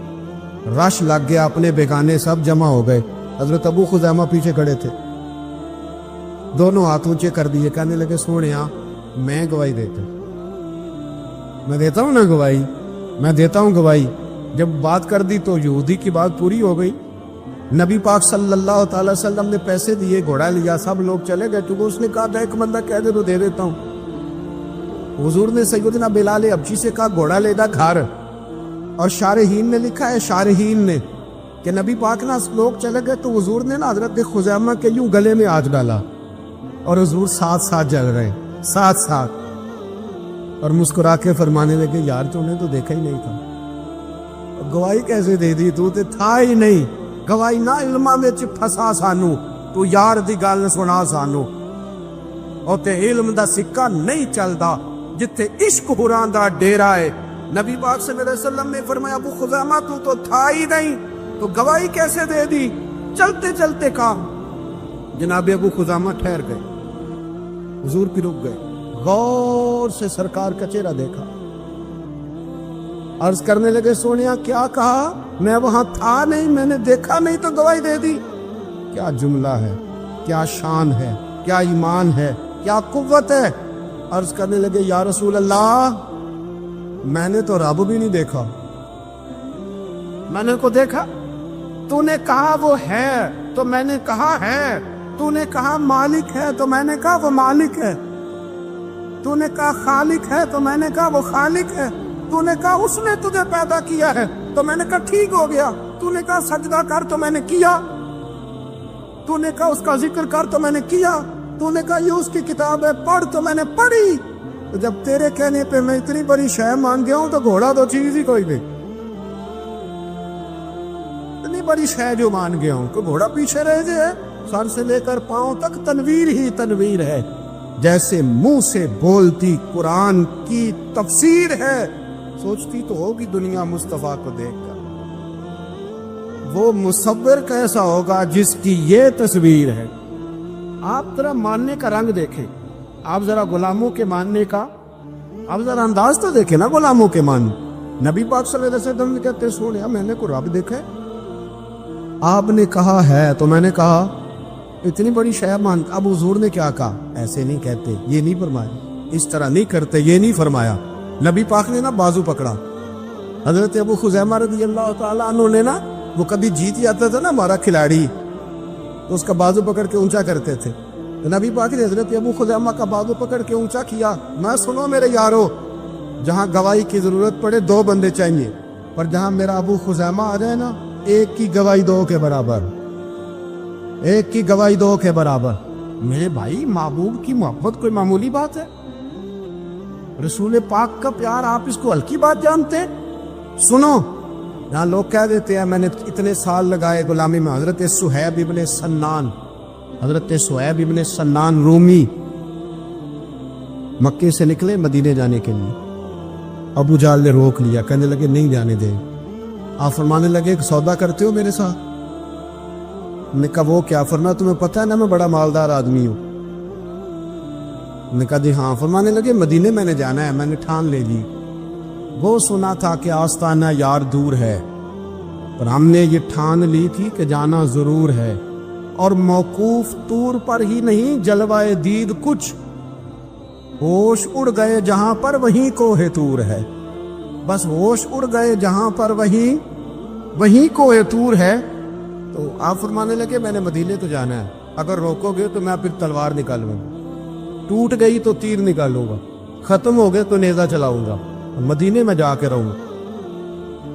رش لگ گیا، اپنے بیگانے سب جمع ہو گئے، حضرت ابو خزامہ پیچھے کھڑے تھے، دونوں ہاتھ اونچے کر دیے، کہنے لگے سونیا میں گواہی دیتا ہوں، میں دیتا ہوں نا گواہی، میں دیتا ہوں گواہی۔ جب بات کر دی تو یہودی کی بات پوری ہو گئی، نبی پاک صلی اللہ تعالی وسلم نے پیسے دیے، گھوڑا لیا، سب لوگ چلے گئے، چونکہ اس نے کہا تھا ایک بندہ کہہ دے تو دے دیتا ہوں۔ حضور نے سیدنا بلال حبشی سے کہا گھوڑا لے دا گھر، اور شارحین نے لکھا ہے، شارحین نے، کہ نبی پاک نا لوگ چلے گئے تو حضور نے نا حضرت خزامہ کے یوں گلے میں ہاتھ ڈالا، اور حضور ساتھ ساتھ جل رہے، ساتھ ساتھ، اور مسکرا کے فرمانے لگے یار تو نے تو دیکھا ہی نہیں تھا، گواہی کیسے دے دی، تو تے تھا ہی نہیں، گواہی نہ علماں وچ پھسا سانو، تو یار دی گل سنا سانو، او تے علم دا سکہ نہیں چلدا جتھے عشق حراں دا ڈیرا ہے۔ نبی پاک صلی اللہ علیہ وسلم نے فرمایا ابو خزامہ تو تھا ہی نہیں، تو گواہی کیسے دے دی؟ چلتے چلتے کہا، جناب ابو خزامہ ٹھہر گئے، حضور بھی رک گئے، غور سے سرکار کا چہرہ دیکھا، عرض کرنے لگے سونیا کیا کہا؟ میں وہاں تھا نہیں، میں نے دیکھا نہیں تو گواہی دے دی؟ کیا جملہ ہے، کیا شان ہے، کیا ایمان ہے، کیا قوت ہے۔ عرض کرنے لگے یا رسول اللہ میں نے تو رب بھی نہیں دیکھا، میں نے کو دیکھا، تو نے کہا وہ ہے تو میں نے کہا ہے، تو نے کہا مالک ہے تو میں نے کہا وہ مالک ہے، تو نے کہا خالق ہے تو میں نے کہا وہ خالق ہے، تو نے کہا اس نے تجھے پیدا کیا ہے تو میں نے کہا ٹھیک ہو گیا، تو نے کہا سجدہ کر تو میں نے کیا، تو نے کہا اس کا ذکر کر تو میں نے کیا، تو نے کہا یہ اس کی کتاب ہے پڑھ تو میں نے پڑھی۔ تو جب تیرے کہنے پہ میں اتنی بڑی شے مان گیا ہوں تو گھوڑا تو چیز ہی کوئی نہیں، اتنی بڑی شے جو مان گیا ہوں، کوئی گھوڑا پیچھے رہ جائے، سر سے لے کر پاؤں تک تنویر ہی تنویر ہے، جیسے منہ سے بولتی قرآن کی تفسیر ہے، سوچتی تو ہوگی دنیا مصطفیٰ کو دیکھ کر وہ مصور کیسا ہوگا جس کی یہ تصویر ہے۔ آپ ذرا ماننے کا رنگ دیکھیں، آپ ذرا غلاموں کے ماننے کا، آپ ذرا انداز تو دیکھیں نا غلاموں کے مان۔ نبی پاک صلی اللہ علیہ وسلم نے کہتے سونیا میں نے کو رب دیکھا ہے، آپ نے کہا ہے تو میں نے کہا اتنی بڑی شے مان۔ اب حضور نے کیا کہا؟ ایسے نہیں کہتے، یہ نہیں فرمایا، اس طرح نہیں کرتے، یہ نہیں فرمایا۔ نبی پاک نے نا بازو پکڑا، حضرت ابو خزیمہ رضی اللہ تعالیٰ عنہ نے نا، وہ کبھی جیت جاتا تھا نا ہمارا کھلاڑی تو اس کا بازو پکڑ کے اونچا کرتے تھے، تو نبی پاک نے حضرت ابو خزیمہ کا بازو پکڑ کے اونچا کیا۔ میں سنو میرے یارو، جہاں گواہی کی ضرورت پڑے دو بندے چاہیے، پر جہاں میرا ابو خزیمہ آ جائے نا، ایک کی گواہی دو کے برابر، ایک کی گواہی دو کے برابر۔ میرے بھائی محبوب کی محبت کوئی معمولی بات ہے؟ رسول پاک کا پیار آپ اس کو ہلکی بات جانتے ہیں؟ سنو، یہاں لوگ کہہ دیتے ہیں میں نے اتنے سال لگائے غلامی میں۔ حضرت صہیب ابن سنان، حضرت صہیب ابن سنان رومی مکے سے نکلے مدینے جانے کے لیے، ابو جہل نے روک لیا، کہنے لگے نہیں جانے دے۔ آپ فرمانے لگے ایک سودا کرتے ہو میرے ساتھ؟ نے کہا وہ کیا؟ فرمایا تمہیں پتہ ہے نا میں بڑا مالدار آدمی ہوں۔ نے کہا جی ہاں۔ فرمانے لگے مدینے میں نے جانا ہے، میں نے ٹھان لے لی، وہ سنا تھا کہ آستانہ یار دور ہے، پر ہم نے یہ ٹھان لی تھی کہ جانا ضرور ہے، اور موقوف طور پر ہی نہیں جلوائے دید کچھ، ہوش اڑ گئے جہاں پر وہیں کوہ طور ہے، بس ہوش اڑ گئے جہاں پر وہیں کوہ طور ہے۔ تو آپ فرمانے لگے میں نے مدینے تو جانا ہے، اگر روکو گے تو میں پھر تلوار نکالوں گا، ٹوٹ گئی تو تیر نکالوں گا، ختم ہو گئے تو نیزہ چلاؤں گا، مدینے میں جا کے رہوں گا۔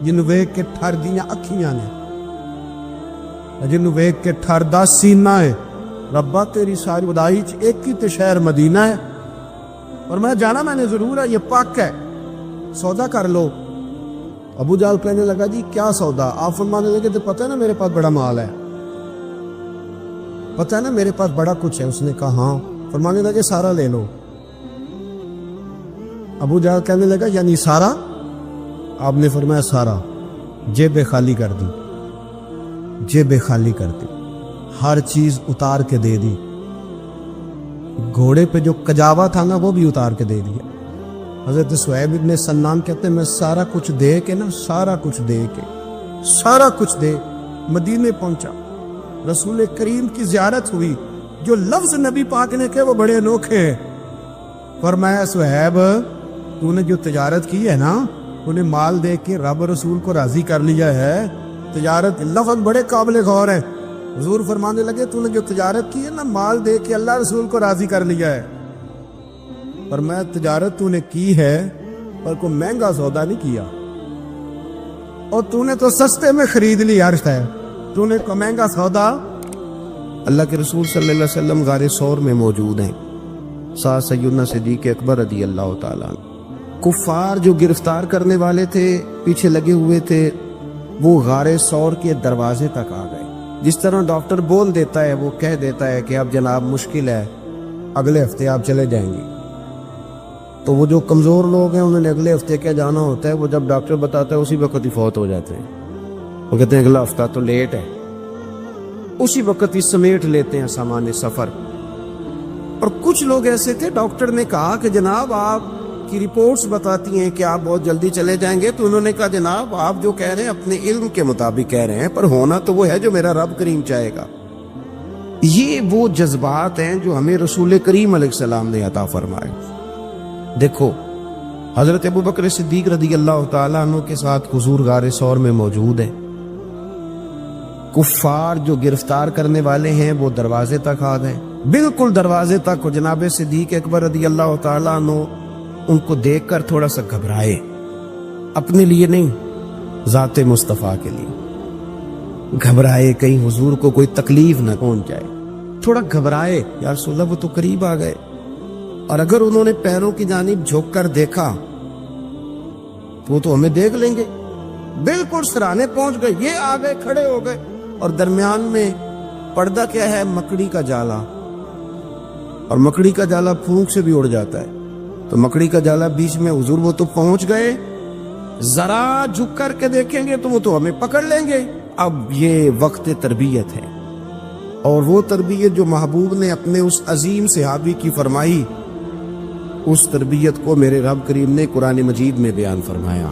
جنوں ویکھ کے ٹھر دیاں اکھیاں نے، جنوں ویکھ کے ٹھر دا سینہ ہے، ربا تیری ساری خدائی چ ایک ہی تے شہر مدینہ ہے، اور میں جانا میں نے ضرور ہے، یہ پاک ہے، سودا کر لو۔ ابو جہل کہنے لگا جی کیا سودا؟ آپ فرمانے لگے تو پتہ ہے نا میرے پاس بڑا مال ہے، پتہ ہے نا میرے پاس بڑا کچھ ہے۔ اس نے کہا ہاں۔ فرمانے لگے سارا لے لو۔ ابو جہل کہنے لگا یعنی سارا؟ آپ نے فرمایا سارا، جیبیں خالی کر دی، جیبیں خالی کر دی، ہر چیز اتار کے دے دی، گھوڑے پہ جو کجاوا تھا نا وہ بھی اتار کے دے دیا۔ حضرت صہیب ابن سنان کہتے ہیں میں سارا کچھ دے کے نا، سارا کچھ دے کے، سارا کچھ دے مدینے پہنچا۔ رسول کریم کی زیارت ہوئی، جو لفظ نبی پاک نے کہے وہ بڑے انوکھے ہیں۔ فرمایا صہیب تو نے جو تجارت کی ہے نا، تو نے مال دے کے رب رسول کو راضی کر لیا ہے۔ تجارت لفظ بڑے قابل غور ہیں۔ حضور فرمانے لگے تو نے جو تجارت کی ہے نا، مال دے کے اللہ رسول کو راضی کر لیا ہے۔ پر میں تجارت تو نے کی ہے پر کوئی مہنگا سودا نہیں کیا، اور تو نے تو سستے میں خرید لی عرش ہے، تو نے کوئی مہنگا سودا۔ اللہ کے رسول صلی اللہ علیہ وسلم غار ثور میں موجود ہیں، ساتھ سیدنا صدیق اکبر رضی اللہ تعالیٰ عنہ۔ کفار جو گرفتار کرنے والے تھے، پیچھے لگے ہوئے تھے، وہ غار ثور کے دروازے تک آ گئے۔ جس طرح ڈاکٹر بول دیتا ہے، وہ کہہ دیتا ہے کہ اب جناب مشکل ہے، اگلے ہفتے آپ چلے جائیں گے، تو وہ جو کمزور لوگ ہیں انہوں نے اگلے ہفتے کیا جانا ہوتا ہے، وہ جب ڈاکٹر بتاتا ہے اسی وقت ہی فوت ہو جاتے ہیں۔ وہ کہتے ہیں اگلا ہفتہ تو لیٹ ہے، اسی وقت ہی سمیٹ لیتے ہیں سامان سفر۔ اور کچھ لوگ ایسے تھے، ڈاکٹر نے کہا کہ جناب آپ کی رپورٹس بتاتی ہیں کہ آپ بہت جلدی چلے جائیں گے، تو انہوں نے کہا جناب آپ جو کہہ رہے ہیں اپنے علم کے مطابق کہہ رہے ہیں، پر ہونا تو وہ ہے جو میرا رب کریم چاہے گا۔ یہ وہ جذبات ہیں جو ہمیں رسول کریم علیہ السلام نے عطا فرمائے۔ دیکھو حضرت ابوبکر صدیق رضی اللہ تعالیٰ عنہ کے ساتھ حضور غار ثور میں موجود ہیں۔ کفار جو گرفتار کرنے والے ہیں وہ دروازے تک آ گئے، بالکل دروازے تک۔ جناب صدیق اکبر رضی اللہ تعالیٰ عنہ ان کو دیکھ کر تھوڑا سا گھبرائے، اپنے لیے نہیں، ذات مصطفیٰ کے لیے گھبرائے، کہیں حضور کو کوئی تکلیف نہ پہنچ جائے، تھوڑا گھبرائے۔ یا رسول اللہ وہ تو قریب آ گئے، اور اگر انہوں نے پیروں کی جانب جھک کر دیکھا تو وہ تو ہمیں دیکھ لیں گے۔ بالکل سرانے پہنچ گئے، یہ آ گئے، کھڑے ہو گئے، اور درمیان میں پردہ کیا ہے؟ مکڑی کا جالا، اور مکڑی کا جالا پھونک سے بھی اڑ جاتا ہے، تو مکڑی کا جالا بیچ میں۔ حضور وہ تو پہنچ گئے، ذرا جھک کر کے دیکھیں گے تو وہ تو ہمیں پکڑ لیں گے۔ اب یہ وقت تربیت ہے، اور وہ تربیت جو محبوب نے اپنے اس عظیم صحابی کی فرمائی، اس تربیت کو میرے رب کریم نے قرآن مجید میں بیان فرمایا۔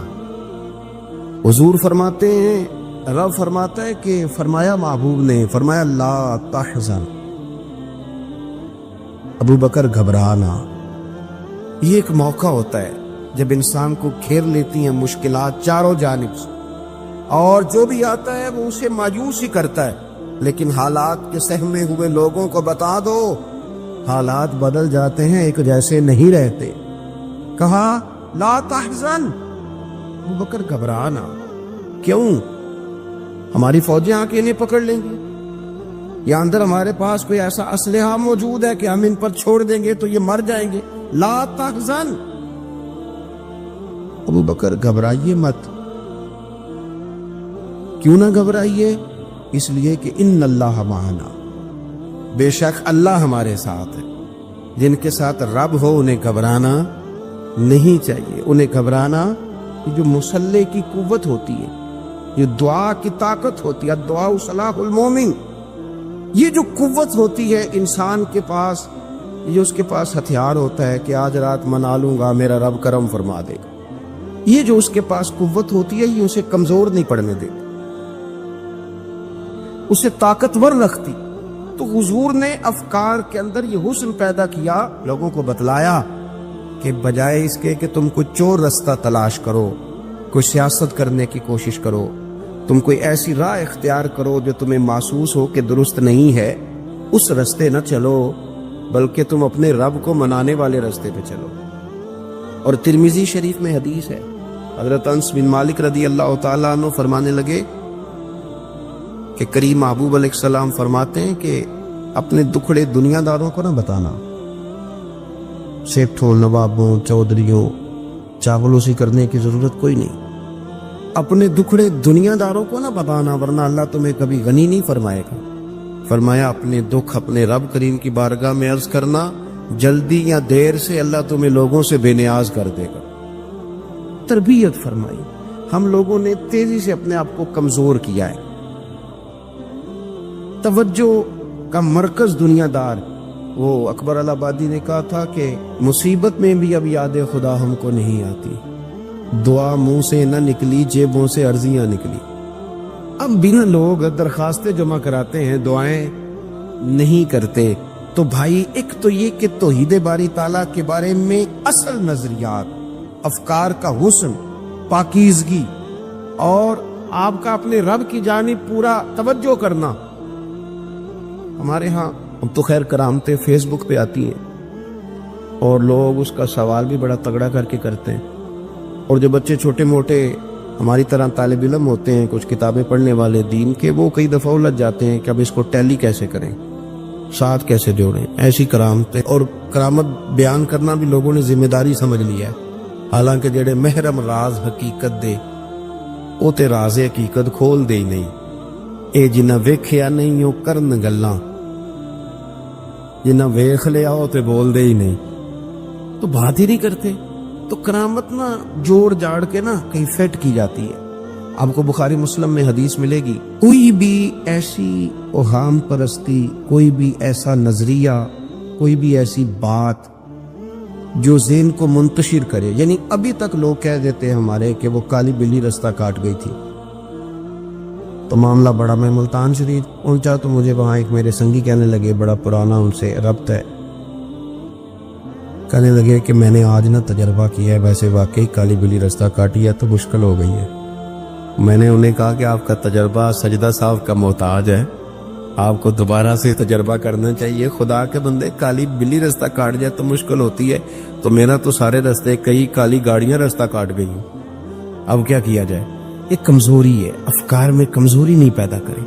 حضور فرماتے ہیں، رب فرماتا ہے کہ فرمایا محبوب نے، فرمایا لا تحزن، ابو بکر گھبرانا۔ یہ ایک موقع ہوتا ہے جب انسان کو گھیر لیتی ہیں مشکلات چاروں جانب سے، اور جو بھی آتا ہے وہ اسے مایوس ہی کرتا ہے، لیکن حالات کے سہمے ہوئے لوگوں کو بتا دو حالات بدل جاتے ہیں، ایک جیسے نہیں رہتے۔ کہا لا تحزن، ابو بکر گھبرانا، کیوں؟ ہماری فوجیں آ کے انہیں پکڑ لیں گی، یا اندر ہمارے پاس کوئی ایسا اسلحہ موجود ہے کہ ہم ان پر چھوڑ دیں گے تو یہ مر جائیں گے۔ لا تحزن، ابو بکر گھبرائیے مت۔ کیوں نہ گھبرائیے؟ اس لیے کہ ان اللہ معنا، بے شک اللہ ہمارے ساتھ ہے۔ جن کے ساتھ رب ہو انہیں گھبرانا نہیں چاہیے۔ انہیں گھبرانا، یہ جو مسلح کی قوت ہوتی ہے، یہ دعا کی طاقت ہوتی ہے، دعا صلاح المومن، یہ جو قوت ہوتی ہے انسان کے پاس، یہ اس کے پاس ہتھیار ہوتا ہے کہ آج رات منا لوں گا، میرا رب کرم فرما دے گا۔ یہ جو اس کے پاس قوت ہوتی ہے، یہ اسے کمزور نہیں پڑنے دیتی۔ اسے طاقتور رکھتی. تو حضور نے افکار کے اندر یہ حسن پیدا کیا، لوگوں کو بتلایا کہ بجائے اس کے کہ تم کوئی چور رستہ تلاش کرو، کوئی سیاست کرنے کی کوشش کرو، تم کوئی ایسی راہ اختیار کرو جو تمہیں محسوس ہو کہ درست نہیں ہے، اس رستے نہ چلو، بلکہ تم اپنے رب کو منانے والے رستے پہ چلو. اور ترمذی شریف میں حدیث ہے، حضرت انس بن مالک رضی اللہ تعالیٰ عنہ فرمانے لگے کہ کریم محبوب علیہ السلام فرماتے ہیں کہ اپنے دکھڑے دنیا داروں کو نہ بتانا، سیٹھوں، نوابوں، چودھریوں چاولوسی کرنے کی ضرورت کوئی نہیں. اپنے دکھڑے دنیا داروں کو نہ بتانا ورنہ اللہ تمہیں کبھی غنی نہیں فرمائے گا. فرمایا اپنے دکھ اپنے رب کریم کی بارگاہ میں عرض کرنا، جلدی یا دیر سے اللہ تمہیں لوگوں سے بے نیاز کر دے گا. تربیت فرمائی. ہم لوگوں نے تیزی سے اپنے آپ کو کمزور کیا ہے. توجہ کا مرکز دنیا دار. وہ اکبر الہآبادی نے کہا تھا کہ مصیبت میں بھی اب یاد خدا ہم کو نہیں آتی، دعا منہ سے نہ نکلی، جیبوں سے عرضیاں نکلی. اب بنا لوگ درخواستیں جمع کراتے ہیں، دعائیں نہیں کرتے. تو بھائی ایک تو یہ کہ توحید باری تعالیٰ کے بارے میں اصل نظریات، افکار کا حسن، پاکیزگی، اور آپ کا اپنے رب کی جانب پورا توجہ کرنا. ہمارے ہاں اب تو خیر کرامتیں فیس بک پہ آتی ہیں اور لوگ اس کا سوال بھی بڑا تگڑا کر کے کرتے ہیں. اور جو بچے چھوٹے موٹے ہماری طرح طالب علم ہوتے ہیں، کچھ کتابیں پڑھنے والے دین کے، وہ کئی دفعہ الجھ جاتے ہیں کہ اب اس کو ٹیلی کیسے کریں، ساتھ کیسے جوڑیں. ایسی کرامتیں اور کرامت بیان کرنا بھی لوگوں نے ذمہ داری سمجھ لیا ہے. حالانکہ جڑے محرم راز حقیقت دے وہ تے راز حقیقت کھول دے ہی نہیں. اے جنہ ویکھیا نہیں وہ کرن گلاں، جنہ ویکھ لیا ہو تے بول دے ہی نہیں. تو بات ہی نہیں کرتے. تو کرامت نا جوڑ جاڑ کے نا کہیں فٹ کی جاتی ہے. آپ کو بخاری مسلم میں حدیث ملے گی، کوئی بھی ایسی اوہام پرستی، کوئی بھی ایسا نظریہ، کوئی بھی ایسی بات جو ذہن کو منتشر کرے. یعنی ابھی تک لوگ کہہ دیتے ہیں ہمارے کہ وہ کالی بلی رستہ کاٹ گئی تھی. تو معاملہ بڑا، میں ملتان شریف پہنچا تو مجھے وہاں ایک میرے سنگی کہنے لگے، بڑا پرانا ان سے ربط ہے، کہنے لگے کہ میں نے آج نہ تجربہ کیا ہے، ویسے واقعی کالی بلی رستہ کاٹی ہے تو مشکل ہو گئی ہے. میں نے انہیں کہا کہ آپ کا تجربہ سجدہ صاحب کا محتاج ہے، آپ کو دوبارہ سے تجربہ کرنا چاہیے. خدا کے بندے، کالی بلی رستہ کاٹ جائے تو مشکل ہوتی ہے، تو میرا تو سارے رستے، کئی کالی گاڑیاں رستہ کاٹ گئی ہوں. اب کیا کیا جائے؟ یہ کمزوری ہے. افکار میں کمزوری نہیں پیدا کریں،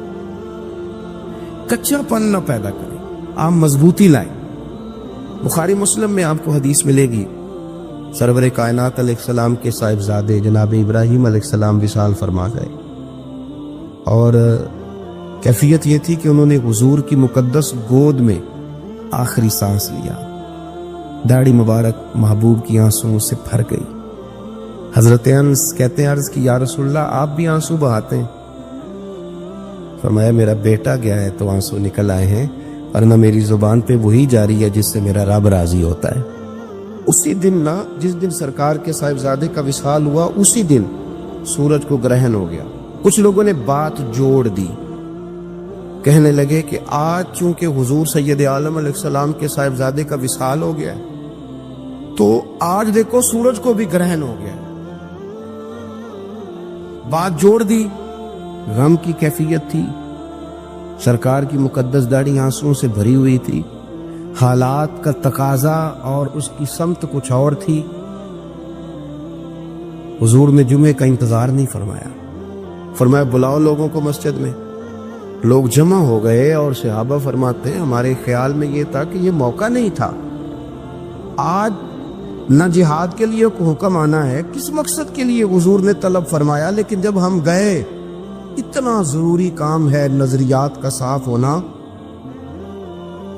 کچا پن نہ پیدا کریں، آپ مضبوطی لائیں. بخاری مسلم میں آپ کو حدیث ملے گی، سرور کائنات علیہ السلام کے صاحبزادے جناب ابراہیم علیہ السلام وصال فرما گئے، اور کیفیت یہ تھی کہ انہوں نے حضور کی مقدس گود میں آخری سانس لیا. داڑھی مبارک محبوب کی آنسوؤں سے بھر گئی. حضرت انس کہتے ہیں عرض کی یا رسول اللہ آپ بھی آنسو بہاتے ہیں؟ فرمایا میرا بیٹا گیا ہے تو آنسو نکل آئے ہیں، ورنہ میری زبان پہ وہی جاری ہے جس سے میرا رب راضی ہوتا ہے. اسی دن نا، جس دن سرکار کے صاحبزادے کا وصال ہوا، اسی دن سورج کو گرہن ہو گیا. کچھ لوگوں نے بات جوڑ دی، کہنے لگے کہ آج چونکہ حضور سید عالم علیہ السلام کے صاحبزادے کا وصال ہو گیا تو آج دیکھو سورج کو بھی گرہن ہو گیا. بات جوڑ دی. غم کی کیفیت تھی، سرکار کی مقدس داڑھی آنسوؤں سے بھری ہوئی تھی، حالات کا تقاضا اور اس کی سمت کچھ اور تھی. حضور نے جمعے کا انتظار نہیں فرمایا، فرمایا بلاؤ لوگوں کو مسجد میں. لوگ جمع ہو گئے اور صحابہ فرماتے ہیں ہمارے خیال میں یہ تھا کہ یہ موقع نہیں تھا. آج نہ جہاد کے لیے کوئی حکم آنا ہے، کس مقصد کے لیے حضور نے طلب فرمایا، لیکن جب ہم گئے اتنا ضروری کام ہے نظریات کا صاف ہونا.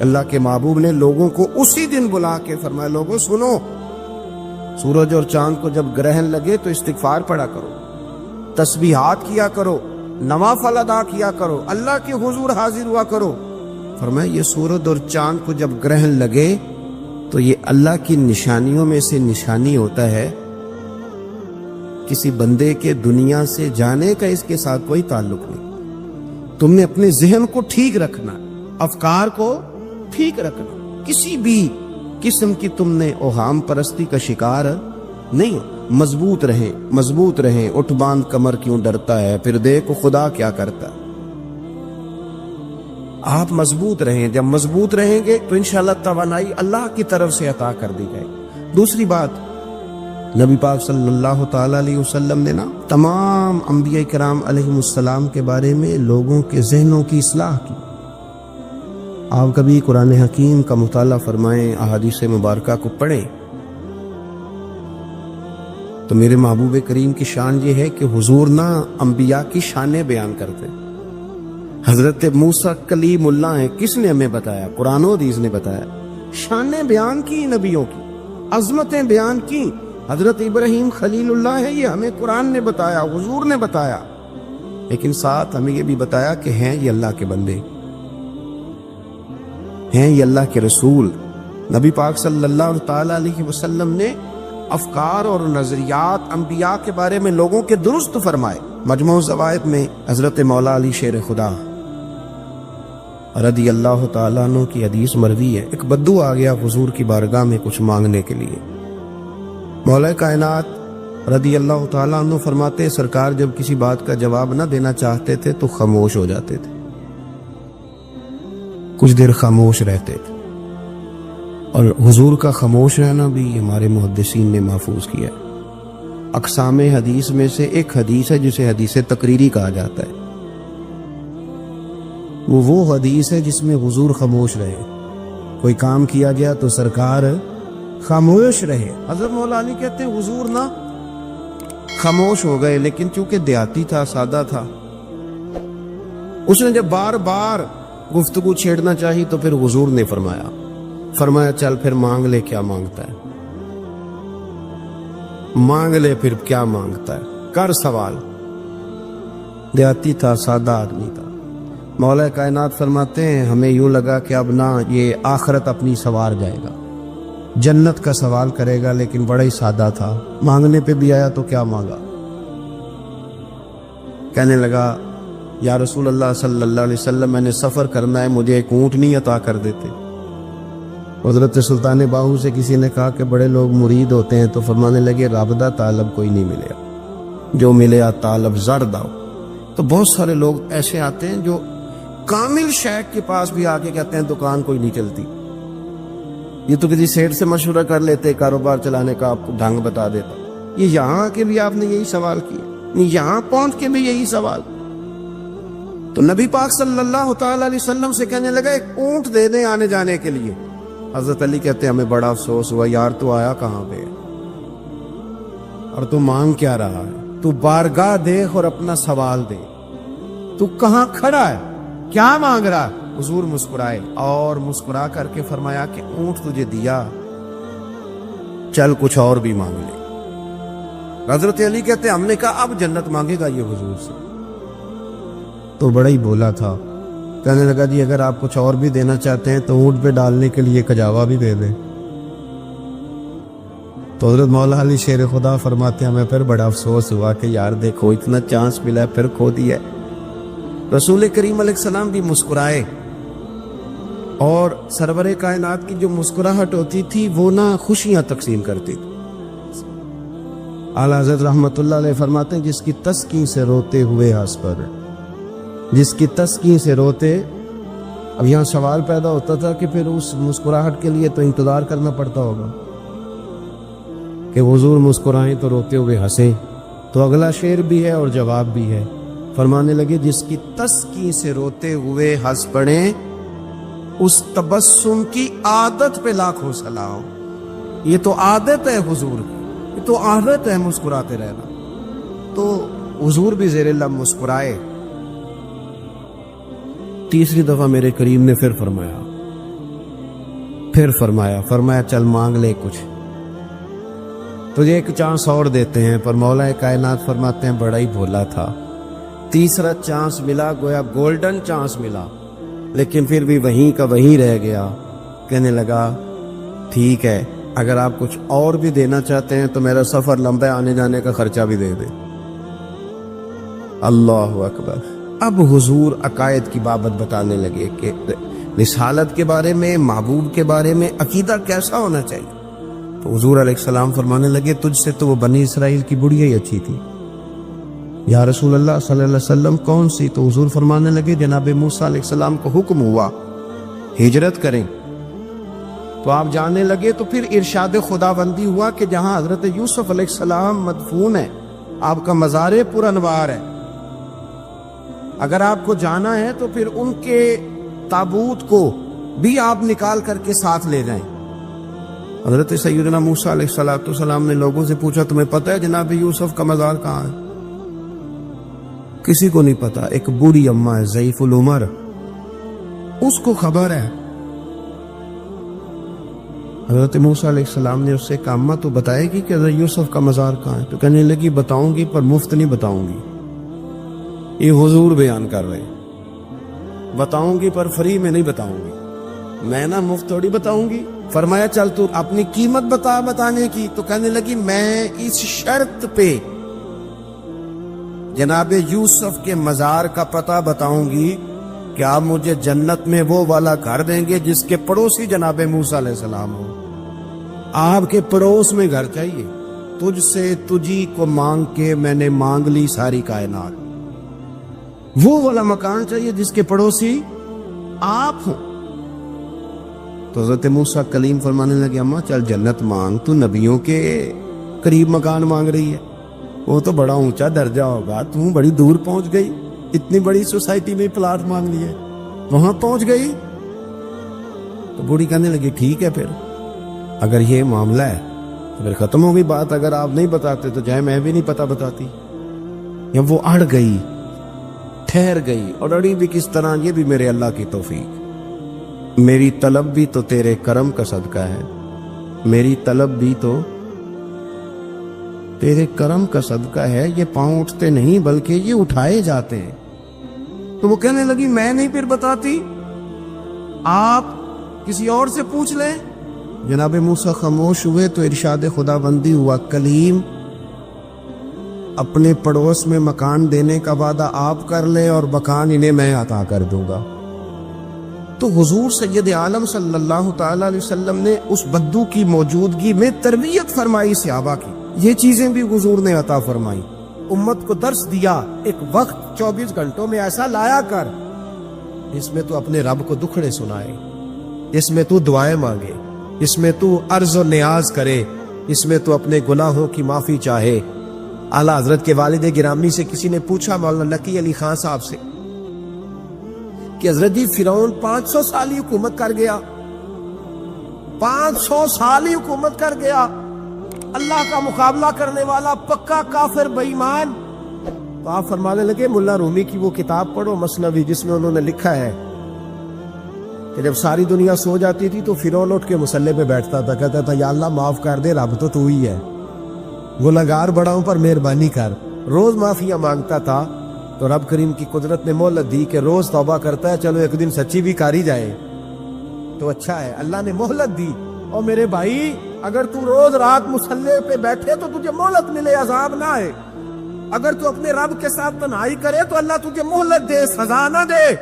اللہ کے محبوب نے لوگوں کو اسی دن بلا کے فرمایا لوگوں سنو، سورج اور چاند کو جب گرہن لگے تو استغفار پڑھا کرو، تسبیحات کیا کرو، نوافل ادا کیا کرو، اللہ کے حضور حاضر ہوا کرو. فرمایا یہ سورج اور چاند کو جب گرہن لگے تو یہ اللہ کی نشانیوں میں سے نشانی ہوتا ہے. کسی بندے کے دنیا سے جانے کا اس کے ساتھ کوئی تعلق نہیں. تم نے اپنے ذہن کو ٹھیک رکھنا، افکار کو ٹھیک رکھنا، کسی بھی قسم کی تم نے اوہام پرستی کا شکار نہیں ہو۔ مضبوط رہیں، اٹھ باندھ کمر کیوں ڈرتا ہے، پھر دیکھو خدا کیا کرتا ہے۔ آپ مضبوط رہیں، جب مضبوط رہیں گے تو انشاءاللہ توانائی اللہ کی طرف سے عطا کر دی جائے گی۔ دوسری بات، نبی پاک صلی اللہ تعالی علیہ وسلم نے نا تمام انبیاء کرام علیہم السلام کے بارے میں لوگوں کے ذہنوں کی اصلاح کی۔ آپ کبھی قرآن حکیم کا مطالعہ فرمائیں، احادیث مبارکہ کو پڑھیں تو میرے محبوب کریم کی شان یہ ہے کہ حضور نہ انبیاء کی شانیں بیان کرتے۔ حضرت موسیٰ کلیم اللہ ہیں، کس نے ہمیں بتایا؟ قرآن و حدیث نے بتایا۔ شانیں بیان کی نبیوں کی، عظمتیں بیان کی۔ حضرت ابراہیم خلیل اللہ ہے، یہ ہمیں قرآن نے بتایا، حضور نے بتایا، لیکن ساتھ ہمیں یہ بھی بتایا کہ ہیں یہ اللہ کے بندے، ہیں یہ اللہ کے رسول۔ نبی پاک صلی اللہ تعالی علیہ وسلم نے افکار اور نظریات انبیاء کے بارے میں لوگوں کے درست فرمائے۔ مجموع الزوائد میں حضرت مولا علی شیر خدا رضی اللہ تعالیٰ عنہ کی حدیث مروی ہے، ایک بدو آ گیا حضور کی بارگاہ میں کچھ مانگنے کے لیے۔ مولا کائنات رضی اللہ تعالیٰ عنہ فرماتے سرکار جب کسی بات کا جواب نہ دینا چاہتے تھے تو خاموش ہو جاتے تھے، کچھ دیر خاموش رہتے تھے۔ اور حضور کا خاموش رہنا بھی ہمارے محدثین نے محفوظ کیا ہے۔ اقسام حدیث میں سے ایک حدیث ہے جسے حدیث تقریری کہا جاتا ہے، وہ حدیث ہے جس میں حضور خاموش رہے، کوئی کام کیا گیا تو سرکار خاموش رہے۔ حضرت مولا علی کہتے ہیں حضور نہ خاموش ہو گئے، لیکن چونکہ دیہاتی تھا، سادہ تھا، اس نے جب بار بار گفتگو چھیڑنا چاہی تو پھر حضور نے فرمایا چل پھر مانگ لے کیا مانگتا ہے، مانگ لے پھر کیا مانگتا ہے، کر سوال۔ دیہاتی تھا، سادہ آدمی تھا۔ مولا کائنات فرماتے ہیں ہمیں یوں لگا کہ اب نہ یہ آخرت اپنی سوار جائے گا، جنت کا سوال کرے گا، لیکن بڑا ہی سادہ تھا، مانگنے پہ بھی آیا تو کیا مانگا؟ کہنے لگا یا رسول اللہ صلی اللہ علیہ وسلم میں نے سفر کرنا ہے، مجھے ایک اونٹنی عطا کر دیتے۔ حضرت سلطان باہو سے کسی نے کہا کہ بڑے لوگ مرید ہوتے ہیں، تو فرمانے لگے رابطہ طالب کوئی نہیں ملے، جو ملے طالب زرد آؤ۔ تو بہت سارے لوگ ایسے آتے ہیں جو کامل شیخ کے پاس بھی آ کے کہتے ہیں دکان کوئی نہیں چلتی، یہ تو کسی سیٹ سے مشورہ کر لیتے، کاروبار چلانے کا آپ کو ڈھنگ بتا دیتا۔ یہ یہاں کے بھی آپ نے یہی سوال کیا، یہاں پہنچ کے بھی یہی سوال۔ تو نبی پاک صلی اللہ تعالی علیہ وسلم سے کہنے لگا ایک اونٹ دے دیں آنے جانے کے لیے۔ حضرت علی کہتے ہیں ہمیں بڑا افسوس ہوا، یار تو آیا کہاں پہ اور تو مانگ کیا رہا ہے؟ تو بارگاہ دیکھ اور اپنا سوال دے، تو کہاں کھڑا ہے، کیا مانگ رہا؟ حضور مسکرائے اور مسکرا کر کے فرمایا کہ اونٹ تجھے دیا، چل کچھ اور بھی مانگ لے۔ حضرت علی کہتے ہیں ہم نے کہا اب جنت مانگے گا یہ حضور سے؟ تو بڑا ہی بولا تھا، کہنے لگا جی اگر آپ کچھ اور بھی دینا چاہتے ہیں تو اونٹ پہ ڈالنے کے لیے کجاوا بھی دے دیں۔ تو حضرت مولا علی شیر خدا فرماتے ہیں ہمیں پھر بڑا افسوس ہوا کہ یار دیکھو اتنا چانس ملا ہے پھر کھو دیا۔ رسول کریم علیہ السلام بھی مسکرائے، اور سرور کائنات کی جو مسکراہٹ ہوتی تھی وہ نہ خوشیاں تقسیم کرتی تھی۔ اعلیٰ حضرت رحمت اللہ علیہ فرماتے ہیں جس کی تسکین سے روتے ہوئے ہنس پر، جس کی تسکین سے روتے۔ اب یہاں سوال پیدا ہوتا تھا کہ پھر اس مسکراہٹ کے لیے تو انتظار کرنا پڑتا ہوگا کہ حضور مسکرائیں تو روتے ہوئے ہنسیں، تو اگلا شعر بھی ہے اور جواب بھی ہے۔ فرمانے لگے جس کی تسکین سے روتے ہوئے ہنس پڑیں اس تبسم کی عادت پہ لاکھوں سلام۔ یہ تو عادت ہے حضور کی، یہ تو عادت ہے مسکراتے رہنا۔ تو حضور بھی زیر لب مسکرائے۔ تیسری دفعہ میرے کریم نے پھر فرمایا چل مانگ لے کچھ، تجھے ایک چانس اور دیتے ہیں۔ پر مولا کائنات فرماتے ہیں بڑا ہی بھولا تھا، تیسرا چانس ملا، گویا گولڈن چانس ملا، لیکن پھر بھی وہیں کا وہیں رہ گیا۔ کہنے لگا ٹھیک ہے اگر آپ کچھ اور بھی دینا چاہتے ہیں تو میرا سفر لمبا آنے جانے کا خرچہ بھی دے دیں۔ اللہ اکبر۔ اب حضور عقائد کی بابت بتانے لگے کہ رسالت کے بارے میں، محبوب کے بارے میں عقیدہ کیسا ہونا چاہیے۔ تو حضور علیہ السلام فرمانے لگے تجھ سے تو وہ بنی اسرائیل کی بڑھیا ہی اچھی تھی۔ یا رسول اللہ صلی اللہ علیہ وسلم کون سی؟ تو حضور فرمانے لگے جناب موسیٰ علیہ السلام کو حکم ہوا ہجرت کریں تو آپ جانے لگے، تو پھر ارشاد خداوندی ہوا کہ جہاں حضرت یوسف علیہ السلام مدفون ہے، آپ کا مزار پر انوار ہے، اگر آپ کو جانا ہے تو پھر ان کے تابوت کو بھی آپ نکال کر کے ساتھ لے جائیں۔ حضرت سیدنا موسیٰ علیہ السلام نے لوگوں سے پوچھا تمہیں پتہ ہے جناب یوسف کا مزار کہاں ہے؟ کسی کو نہیں پتا۔ ایک بوڑھی اماں ہے ضعیف العمر، اس کو خبر ہے۔ حضرت موسیٰ علیہ السلام نے اس سے کہا اماں تو بتائے گی کہ حضرت یوسف کا مزار کہاں ہے؟ تو کہنے لگی بتاؤں گی پر مفت نہیں بتاؤں گی، یہ حضور بیان کر رہے ہیں، بتاؤں گی پر فری میں نہیں بتاؤں گی، میں نا مفت تھوڑی بتاؤں گی۔ فرمایا چل تو اپنی قیمت بتا بتانے کی، تو کہنے لگی میں اس شرط پہ جناب یوسف کے مزار کا پتہ بتاؤں گی کہ آپ مجھے جنت میں وہ والا گھر دیں گے جس کے پڑوسی جناب موسیٰ علیہ السلام ہو۔ آپ کے پڑوس میں گھر چاہیے، تجھ سے تجھی کو مانگ کے میں نے مانگ لی ساری کائنات، وہ والا مکان چاہیے جس کے پڑوسی آپ ہوں۔ تو حضرت موسیٰ کلیم فرمانے لگے اماں چل جنت مانگ، تو نبیوں کے قریب مکان مانگ رہی ہے، وہ تو بڑا اونچا درجہ ہوگا، تم بڑی دور پہنچ گئی، اتنی بڑی سوسائٹی میں پلاٹ مانگ لیے، وہاں پہنچ گئی۔ تو بوڑھی کہنے لگی ٹھیک ہے پھر اگر یہ معاملہ ہے تو پھر ختم ہو گئی بات، اگر آپ نہیں بتاتے تو چاہے میں بھی نہیں پتہ بتاتی۔ یا وہ اڑ گئی، ٹھہر گئی، اور اڑی بھی کس طرح؟ یہ بھی میرے اللہ کی توفیق، میری طلب بھی تو تیرے کرم کا صدقہ ہے، میری طلب بھی تو تیرے کرم کا صدقہ ہے، یہ پاؤں اٹھتے نہیں بلکہ یہ اٹھائے جاتے ہیں۔ تو وہ کہنے لگی میں نہیں پھر بتاتی، آپ کسی اور سے پوچھ لیں۔ جناب موسیٰ خاموش ہوئے تو ارشاد خداوندی ہوا کلیم اپنے پڑوس میں مکان دینے کا وعدہ آپ کر لیں اور مکان انہیں میں عطا کر دوں گا۔ تو حضور سید عالم صلی اللہ تعالی علیہ وسلم نے اس بدو کی موجودگی میں تربیت فرمائی صحابہ کی، یہ چیزیں بھی حضور نے عطا فرمائی، امت کو درس دیا۔ ایک وقت 24 گھنٹوں میں ایسا لایا کر اس میں تو اپنے رب کو دکھڑے سنائے، اس میں تو دعائیں مانگے، اس میں تو عرض و نیاز کرے، اس میں تو اپنے گناہوں کی معافی چاہے۔ اعلیٰ حضرت کے والد گرامی سے کسی نے پوچھا مولانا نقی علی خان صاحب سے کہ حضرت جی فرعون 500 سال ہی حکومت کر گیا، 500 سال ہی حکومت کر گیا، اللہ کا مقابلہ کرنے والا پکا کافر بے ایمان۔ تو آپ فرمانے لگے ملا رومی کی وہ کتاب پڑھو مثنوی، جس میں انہوں نے لکھا ہے کہ جب ساری دنیا سو جاتی تھی تو فرعون اٹھ کے مصلے پہ بیٹھتا تھا، کہتا تھا یا اللہ معاف کر دے، رب تو ہی ہے، گنہگار بڑا ہوں پر مہربانی کر۔ روز معافیاں مانگتا تھا تو رب کریم کی قدرت نے مہلت دی کہ روز توبہ کرتا ہے، چلو ایک دن سچی بھی کاری جائے تو اچھا ہے، اللہ نے مہلت دی۔ اور میرے بھائی اگر تو روز رات مصلے پہ بیٹھے تو تجھے مہلت ملے، عذاب نہ آئے۔ اگر تو اپنے رب کے ساتھ تنہائی کرے تو اللہ تجھے مہلت دے، سزا نہ دے۔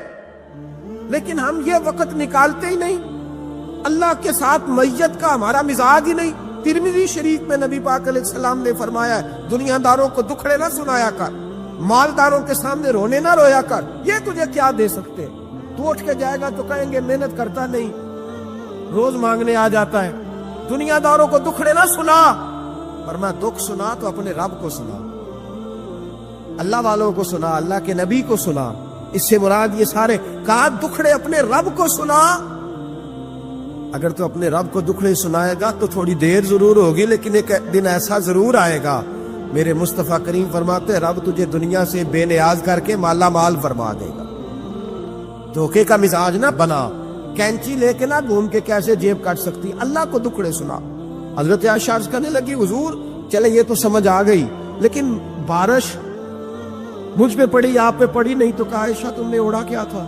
لیکن ہم یہ وقت نکالتے ہی نہیں، اللہ کے ساتھ میت کا ہمارا مزاج ہی نہیں۔ ترمذی شریف میں نبی پاک علیہ السلام نے فرمایا ہے دنیا داروں کو دکھڑے نہ سنایا کر، مالداروں کے سامنے رونے نہ رویا کر، یہ تجھے کیا دے سکتے؟ تو اٹھ کے جائے گا تو کہیں گے محنت کرتا نہیں، روز مانگنے آ جاتا ہے۔ دنیا داروں کو دکھڑے نہ سنا، پر میں دکھ سنا تو اپنے رب کو سنا، اللہ والوں کو سنا، اللہ کے نبی کو سنا۔ اس سے مراد یہ سارے کہا دکھڑے اپنے رب کو سنا۔ اگر تو اپنے رب کو دکھڑے سنائے گا تو تھوڑی دیر ضرور ہوگی، لیکن ایک دن ایسا ضرور آئے گا، میرے مصطفیٰ کریم فرماتے ہیں رب تجھے دنیا سے بے نیاز کر کے مالا مال فرما دے گا۔ دھوکے کا مزاج نہ بنا، کینچی لے کے نہ گھوم کے کیسے جیب کاٹ سکتی، اللہ کو دکھڑے سنا۔ حضرت عائشہ عرض کرنے لگی حضور چلے یہ تو سمجھ آ گئی، لیکن بارش مجھ پہ پڑی آپ پہ پڑی نہیں، تو کہا عائشہ تم نے اڑا کیا تھا؟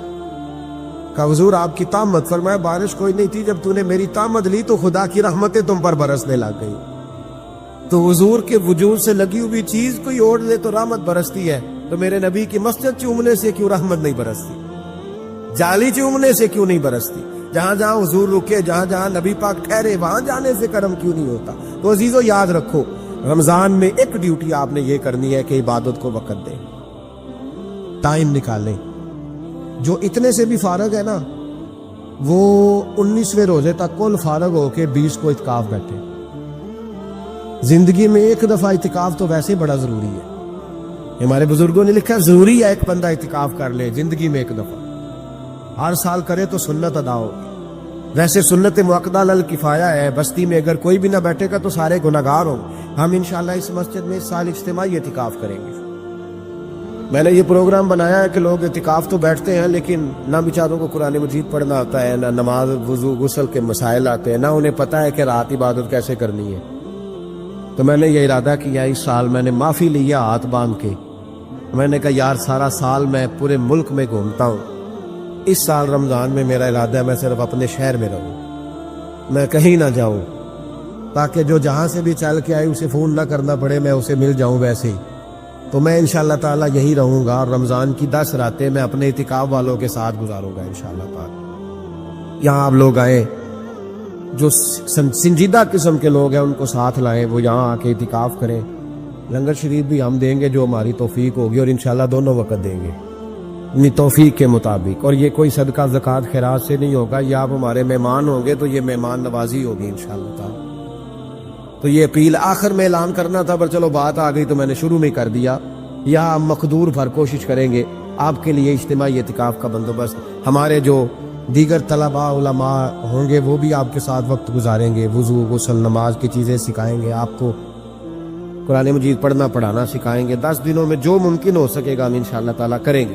کہا حضور آپ کی طامت، فرمایا بارش کوئی نہیں تھی، جب تو نے میری طامت لی تو خدا کی رحمتیں تم پر برسنے لگ گئی۔ تو حضور کے وجود سے لگی ہوئی چیز کوئی اوڑھ لے تو رحمت برستی ہے، تو میرے نبی کی مسجد چومنے سے کیوں رحمت نہیں برستی؟ جالی چومنے سے کیوں نہیں برستی؟ جہاں جہاں حضور رکے، جہاں جہاں نبی پاک ٹھہرے، وہاں جانے سے کرم کیوں نہیں ہوتا؟ تو عزیزو یاد رکھو، رمضان میں ایک ڈیوٹی آپ نے یہ کرنی ہے کہ عبادت کو وقت دیں، ٹائم نکالیں۔ جو اتنے سے بھی فارغ ہے نا، وہ 19ویں روزے تک کل فارغ ہو کے 20 کو اعتکاف بیٹھے۔ زندگی میں ایک دفعہ اعتکاف تو ویسے بڑا ضروری ہے، ہمارے بزرگوں نے لکھا ضروری ہے ایک بندہ اعتکاف کر لے زندگی میں ایک دفعہ، ہر سال کرے تو سنت ادا ہوگی۔ ویسے سنت مؤکدہ الکفایہ ہے، بستی میں اگر کوئی بھی نہ بیٹھے گا تو سارے گناہگار ہوں۔ ہم انشاءاللہ اس مسجد میں اس سال اجتماعی اعتکاف کریں گے۔ میں نے یہ پروگرام بنایا ہے کہ لوگ اعتکاف تو بیٹھتے ہیں لیکن نہ بیچاروں کو قرآن مجید پڑھنا آتا ہے، نہ نماز وضو غسل کے مسائل آتے ہیں، نہ انہیں پتہ ہے کہ رات عبادت کیسے کرنی ہے۔ تو میں نے یہ ارادہ کیا اس سال، میں نے معافی لیا ہاتھ باندھ کے، میں نے کہا یار سارا سال میں پورے ملک میں گھومتا ہوں، اس سال رمضان میں میرا ارادہ ہے میں صرف اپنے شہر میں رہوں، میں کہیں نہ جاؤں، تاکہ جو جہاں سے بھی چل کے آئے اسے فون نہ کرنا پڑے، میں اسے مل جاؤں ویسے ہی۔ تو میں انشاءاللہ تعالیٰ یہی رہوں گا، اور رمضان کی 10 راتیں میں اپنے اعتکاف والوں کے ساتھ گزاروں گا انشاءاللہ تعالیٰ۔ یہاں آپ لوگ آئیں، جو سنجیدہ قسم کے لوگ ہیں ان کو ساتھ لائیں، وہ یہاں آ کے اعتکاف کریں۔ لنگر شریف بھی ہم دیں گے جو ہماری توفیق ہوگی، اور انشاءاللہ دونوں وقت دیں گے اپنی توفیق کے مطابق، اور یہ کوئی صدقہ زکوٰۃ خیرات سے نہیں ہوگا، یہ آپ ہمارے مہمان ہوں گے تو یہ مہمان نوازی ہوگی انشاءاللہ تعالیٰ۔ تو یہ اپیل آخر میں اعلان کرنا تھا، پر چلو بات آ گئی تو میں نے شروع میں کر دیا۔ یہاں ہم مقدور بھر کوشش کریں گے آپ کے لیے اجتماعی اعتکاف کا بندوبست، ہمارے جو دیگر طلباء علماء ہوں گے وہ بھی آپ کے ساتھ وقت گزاریں گے، وضو غسل نماز کی چیزیں سکھائیں گے، آپ کو قرآن مجید پڑھنا پڑھانا سکھائیں گے۔ 10 دنوں میں جو ممکن ہو سکے گا ہم انشاءاللہ تعالیٰ کریں گے۔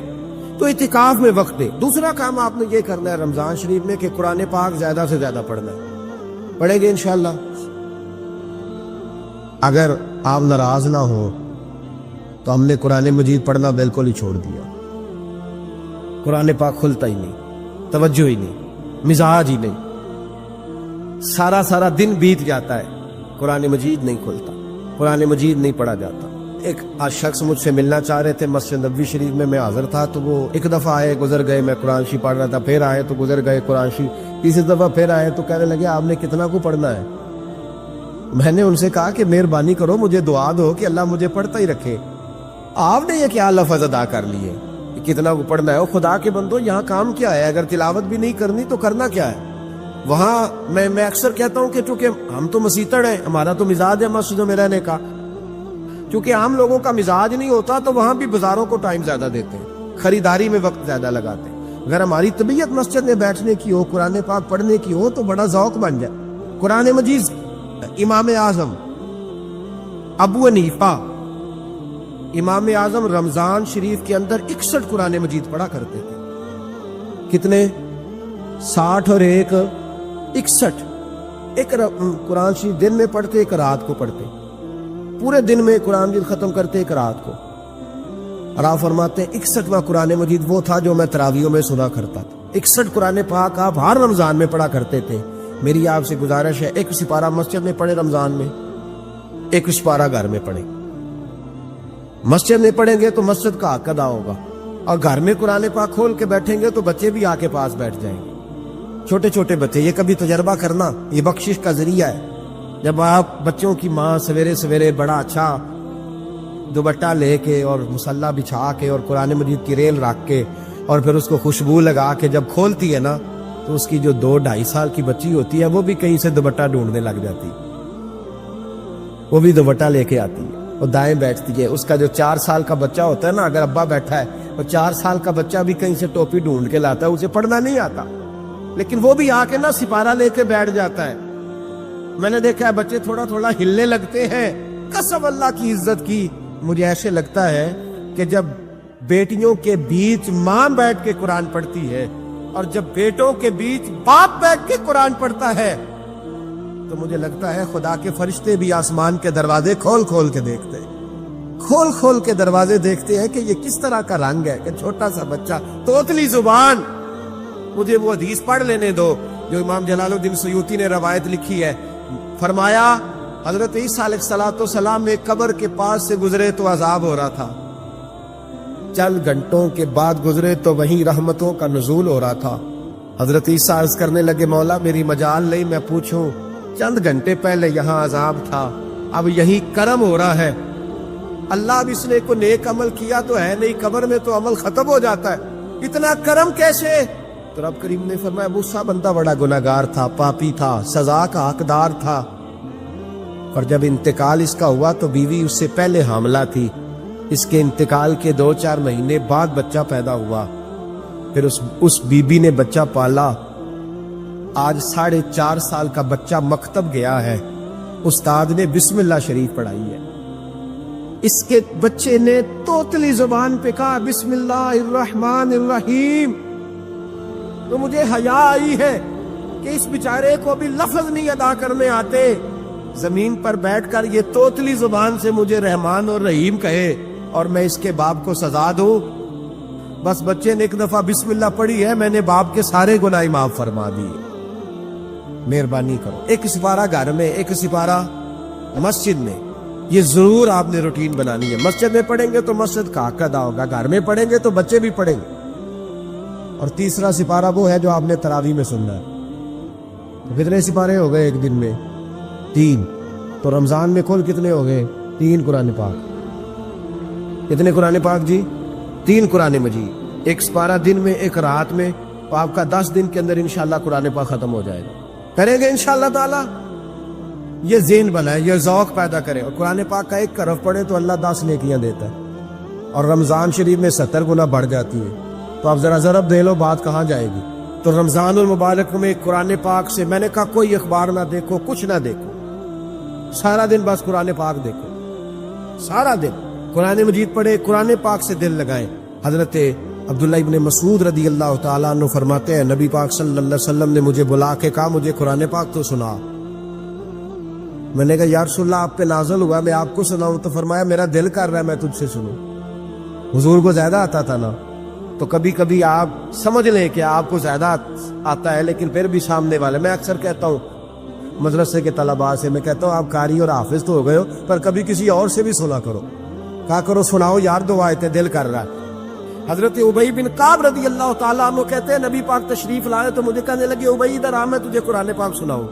تو اعتکاف میں وقت دے۔ دوسرا کام آپ نے یہ کرنا ہے رمضان شریف میں کہ قرآن پاک زیادہ سے زیادہ پڑھنا ہے، پڑھیں گے انشاءاللہ۔ اگر آپ ناراض نہ ہوں تو ہم نے قرآن مجید پڑھنا بالکل ہی چھوڑ دیا، قرآن پاک کھلتا ہی نہیں، توجہ ہی نہیں، مزاج ہی نہیں، سارا دن بیت جاتا ہے، قرآن مجید نہیں کھلتا، قرآن مجید نہیں پڑھا جاتا۔ ایک آج شخص مجھ سے ملنا چاہ رہے تھے، مسجد نبوی شریف میں حاضر تھا، تو وہ ایک دفعہ آئے گزر گئے، میں قرآن شریف پڑھ رہا تھا، پھر آئے تو گزر گئے قرآن شریف، تیسری دفعہ پھر آئے تو کہنے لگے آپ نے کتنا کو پڑھنا ہے؟ میں نے ان سے کہا کہ مہربانی کرو مجھے دعا دو کہ اللہ مجھے پڑھتا ہی رکھے، آپ نے یہ کیا لفظ ادا کر لیے کتنا کو پڑھنا ہے؟ وہ خدا کے بندو یہاں کام کیا ہے؟ اگر تلاوت بھی نہیں کرنی تو کرنا کیا ہے؟ وہاں میں اکثر کہتا ہوں کہ چونکہ ہم تو مسیتڑ ہیں، ہمارا تو مزاج ہے مسجدوں میں رہنے کا، چونکہ عام لوگوں کا مزاج نہیں ہوتا تو وہاں بھی بازاروں کو ٹائم زیادہ دیتے ہیں، خریداری میں وقت زیادہ لگاتے ہیں۔ اگر ہماری طبیعت مسجد میں بیٹھنے کی ہو، قرآن پاک پڑھنے کی ہو تو بڑا ذوق بن جائے۔ قرآن مجید امام اعظم ابو حنیفہ امام اعظم رمضان شریف کے اندر 61 قرآن مجید پڑھا کرتے تھے۔ کتنے؟ 60 اور 1 61۔ ایک قرآن شریف دن میں پڑھتے، ایک رات کو پڑھتے، پورے دن میں قرآن مجید ختم کرتے، ایک رات کو۔ اور آپ فرماتے ہیں 61واں قرآن مجید وہ تھا جو میں تراویحوں میں سنا کرتا تھا۔ 61 قرآن پاک آپ ہر رمضان میں پڑھا کرتے تھے۔ میری آپ سے گزارش ہے ایک سپارہ مسجد میں پڑھیں رمضان میں، ایک سپارہ گھر میں پڑھیں۔ مسجد میں پڑھیں گے تو مسجد کا حق ادا ہوگا، اور گھر میں قرآن پاک کھول کے بیٹھیں گے تو بچے بھی آ کے پاس بیٹھ جائیں گے، چھوٹے چھوٹے بچے۔ یہ کبھی تجربہ کرنا، یہ بخشش کا ذریعہ ہے۔ جب آپ بچوں کی ماں سویرے سویرے بڑا اچھا دوپٹہ لے کے اور مصلی بچھا کے اور قرآن مجید کی ریل رکھ کے اور پھر اس کو خوشبو لگا کے جب کھولتی ہے نا، تو اس کی جو 2-2.5 سال کی بچی ہوتی ہے وہ بھی کہیں سے دوپٹہ ڈھونڈنے لگ جاتی، وہ بھی دوپٹہ لے کے آتی ہے، وہ دائیں بیٹھتی ہے۔ اس کا جو 4 سال کا بچہ ہوتا ہے نا، اگر ابا بیٹھا ہے اور 4 سال کا بچہ بھی کہیں سے ٹوپی ڈھونڈ کے لاتا ہے، اسے پڑھنا نہیں آتا، لیکن وہ بھی آ کے نا سپارہ لے کے بیٹھ جاتا ہے۔ میں نے دیکھا ہے بچے تھوڑا تھوڑا ہلنے لگتے ہیں۔ قسم اللہ کی عزت کی، مجھے ایسے لگتا ہے کہ جب بیٹیوں کے بیچ ماں بیٹھ کے قرآن پڑھتی ہے اور جب بیٹوں کے بیچ باپ بیٹھ کے قرآن پڑھتا ہے تو مجھے لگتا ہے خدا کے فرشتے بھی آسمان کے دروازے کھول کھول کے دیکھتے ہیں، کھول کھول کے دروازے دیکھتے ہیں کہ یہ کس طرح کا رنگ ہے کہ چھوٹا سا بچہ توتلی زبان۔ مجھے وہ حدیث پڑھ لینے دو جو امام جلال الدین سیوطی نے روایت لکھی ہے۔ فرمایا حضرت عیسیٰ علیہ السلام ایک قبر کے پاس سے گزرے تو عذاب ہو رہا تھا، چند گھنٹوں کے بعد گزرے تو وہیں رحمتوں کا نزول ہو رہا تھا. حضرت عیسیٰ عرض کرنے لگے مولا میری مجال نہیں میں پوچھوں چند گھنٹے پہلے یہاں عذاب تھا اب یہی کرم ہو رہا ہے. اللہ اب اس نے کو نیک عمل کیا تو ہے نہیں قبر میں تو عمل ختم ہو جاتا ہے اتنا کرم کیسے؟ تو رب کریم نے فرمایا موسیٰ بندہ بڑا گناہگار تھا پاپی تھا سزا کا حقدار تھا اور جب انتقال اس کا ہوا تو بیوی اس سے پہلے حاملہ تھی. اس کے انتقال کے 2-4 مہینے بعد بچہ پیدا ہوا. پھر اس بی بی نے بچہ پالا. آج 4.5 سال کا بچہ مکتب گیا ہے. استاد نے بسم اللہ شریف پڑھائی ہے. اس کے بچے نے توتلی زبان پہ کہا بسم اللہ الرحمن الرحیم. تو مجھے حیا آئی ہے کہ اس بیچارے کو بھی لفظ نہیں ادا کرنے آتے. زمین پر بیٹھ کر یہ توتلی زبان سے مجھے رحمان اور رحیم کہے اور میں اس کے باپ کو سزا دوں. بس بچے نے ایک دفعہ بسم اللہ پڑھی ہے میں نے باپ کے سارے گناہ معاف فرما دیے. مہربانی کرو. ایک سپارہ گھر میں ایک سپارہ مسجد میں یہ ضرور آپ نے روٹین بنانی ہے. مسجد میں پڑھیں گے تو مسجد کا حق ادا ہوگا گھر میں پڑھیں گے تو بچے بھی پڑھیں گے. اور تیسرا سپارہ وہ ہے جو آپ نے تراویح میں سننا ہے. تو کتنے سپارے ہو گئے ایک دن میں 3. تو رمضان میں کل کتنے ہو گئے 3 قرآن پاک. کتنے قرآن پاک جی 3 قرآن مجید. ایک سپارہ دن میں ایک رات میں تو آپ کا 10 دن کے اندر انشاءاللہ قرآن پاک ختم ہو جائے گا. کریں گے انشاءاللہ تعالی. یہ ذہن بنائے یہ ذوق پیدا کرے اور قرآن پاک کا ایک حرف پڑھے تو اللہ 10 نیکیاں دیتا ہے. اور رمضان شریف میں 70 گنا بڑھ جاتی ہے. تو آپ ذرا ضرب دے لو بات کہاں جائے گی. تو رمضان المبارک میں قرآن پاک سے میں نے کہا کوئی اخبار نہ دیکھو کچھ نہ دیکھو سارا دن بس قرآن پاک دیکھو. سارا دن قرآن مجید پڑھے قرآن پاک سے دل لگائیں. حضرت عبداللہ ابن مسعود رضی اللہ تعالیٰ عنہ فرماتے ہیں نبی پاک صلی اللہ علیہ وسلم نے مجھے بلا کے کہا مجھے قرآن پاک تو سنا. میں نے کہا یا رسول اللہ آپ پہ نازل ہوا میں آپ کو سناؤں. تو فرمایا میرا دل کر رہا ہے میں تجھ سے سنوں. حضور کو زیادہ آتا تھا نا تو کبھی کبھی آپ سمجھ لیں کہ آپ کو زیادہ آتا ہے لیکن پھر بھی سامنے والے. میں اکثر کہتا ہوں مدرسے کے طلباء سے میں کہتا ہوں آپ قاری اور حافظ تو ہو گئے ہو پر کبھی کسی اور سے بھی سنا کرو. کہا کرو سناؤ یار 2 آیتیں دل کر رہا ہے. حضرت ابی بن کعب رضی اللہ تعالیٰ عنہ کہتے ہیں نبی پاک تشریف لائے تو مجھے کہنے لگے ابی ادھر آ میں تجھے قرآن پاک سناؤں.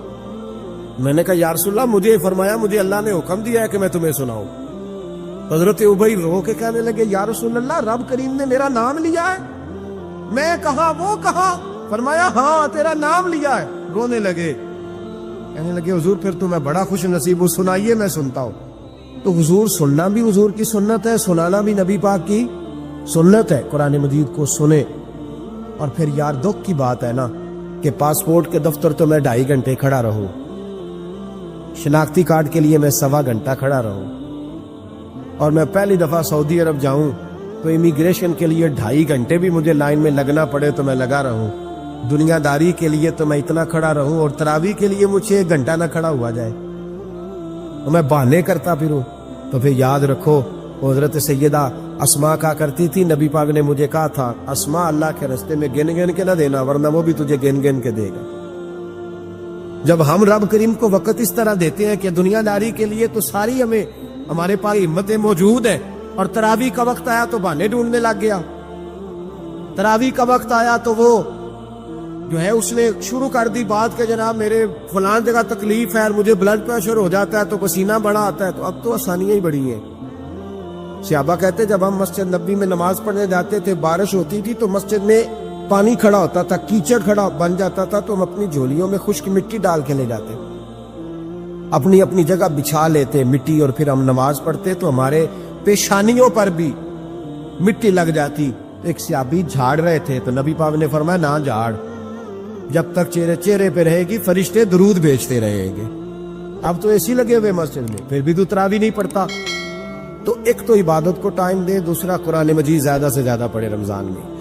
میں نے کہا یا رسول اللہ مجھے فرمایا مجھے اللہ نے حکم دیا ہے کہ میں تمہیں سناؤں. حضرت ابی رو کے کہنے لگے یا رسول اللہ رب کریم نے میرا نام لیا ہے. میں کہا وہ کہا. فرمایا ہاں تیرا نام لیا ہے. رونے لگے کہنے لگے حضور پھر تو میں بڑا خوش نصیب ہوں سنائیے میں سنتا ہوں. تو حضور سننا بھی حضور کی سنت ہے سنانا بھی نبی پاک کی سنت ہے. قرآن مجید کو سنے. اور پھر یار دکھ کی بات ہے نا کہ پاسپورٹ کے دفتر تو میں 2.5 گھنٹے کھڑا رہوں شناختی کارڈ کے لیے میں 1.25 گھنٹہ کھڑا رہوں اور میں پہلی دفعہ سعودی عرب جاؤں تو امیگریشن کے لیے 2.5 گھنٹے بھی مجھے لائن میں لگنا پڑے تو میں لگا رہوں. دنیا داری کے لیے تو میں اتنا کھڑا رہوں اور تراویح کے لیے مجھے 1 گھنٹہ نہ کھڑا ہوا جائے تو میں بہانے کرتا پھروں. تو پھر یاد رکھو حضرت سیدہ اسماء کہا کرتی تھی نبی پاک نے مجھے کہا تھا اسماء اللہ کے رستے میں گن گن کے نہ دینا ورنہ وہ بھی تجھے گن گن کے دے گا. جب ہم رب کریم کو وقت اس طرح دیتے ہیں کہ دنیا داری کے لیے تو ساری ہمارے پاس ہمتیں موجود ہیں اور تراویح کا وقت آیا تو بہانے ڈھونڈنے لگ گیا. تراویح کا وقت آیا تو وہ جو ہے اس نے شروع کر دی بات کہ جناب میرے فلان جگہ تکلیف ہے اور مجھے بلڈ پریشر ہو جاتا ہے تو پسینہ بڑا آتا ہے. تو اب تو آسانیاں ہی بڑی ہیں. صحابہ کہتے جب ہم مسجد نبی میں نماز پڑھنے جاتے تھے بارش ہوتی تھی تو مسجد میں پانی کھڑا ہوتا تھا کیچڑ کھڑا بن جاتا تھا تو ہم اپنی جھولیوں میں خشک مٹی ڈال کے لے جاتے اپنی اپنی جگہ بچھا لیتے مٹی اور پھر ہم نماز پڑھتے تو ہمارے پیشانیوں پر بھی مٹی لگ جاتی. ایک صحابی جھاڑ رہے تھے تو نبی پاک نے فرمایا نہ جھاڑ جب تک چہرے پہ رہے گی فرشتے درود بھیجتے رہیں گے. اب تو ایسی لگے ہوئے مسجد میں پھر بھی تو تراویح نہیں پڑھتا. تو ایک تو عبادت کو ٹائم دے دوسرا قرآن مجید زیادہ سے زیادہ پڑھے رمضان میں.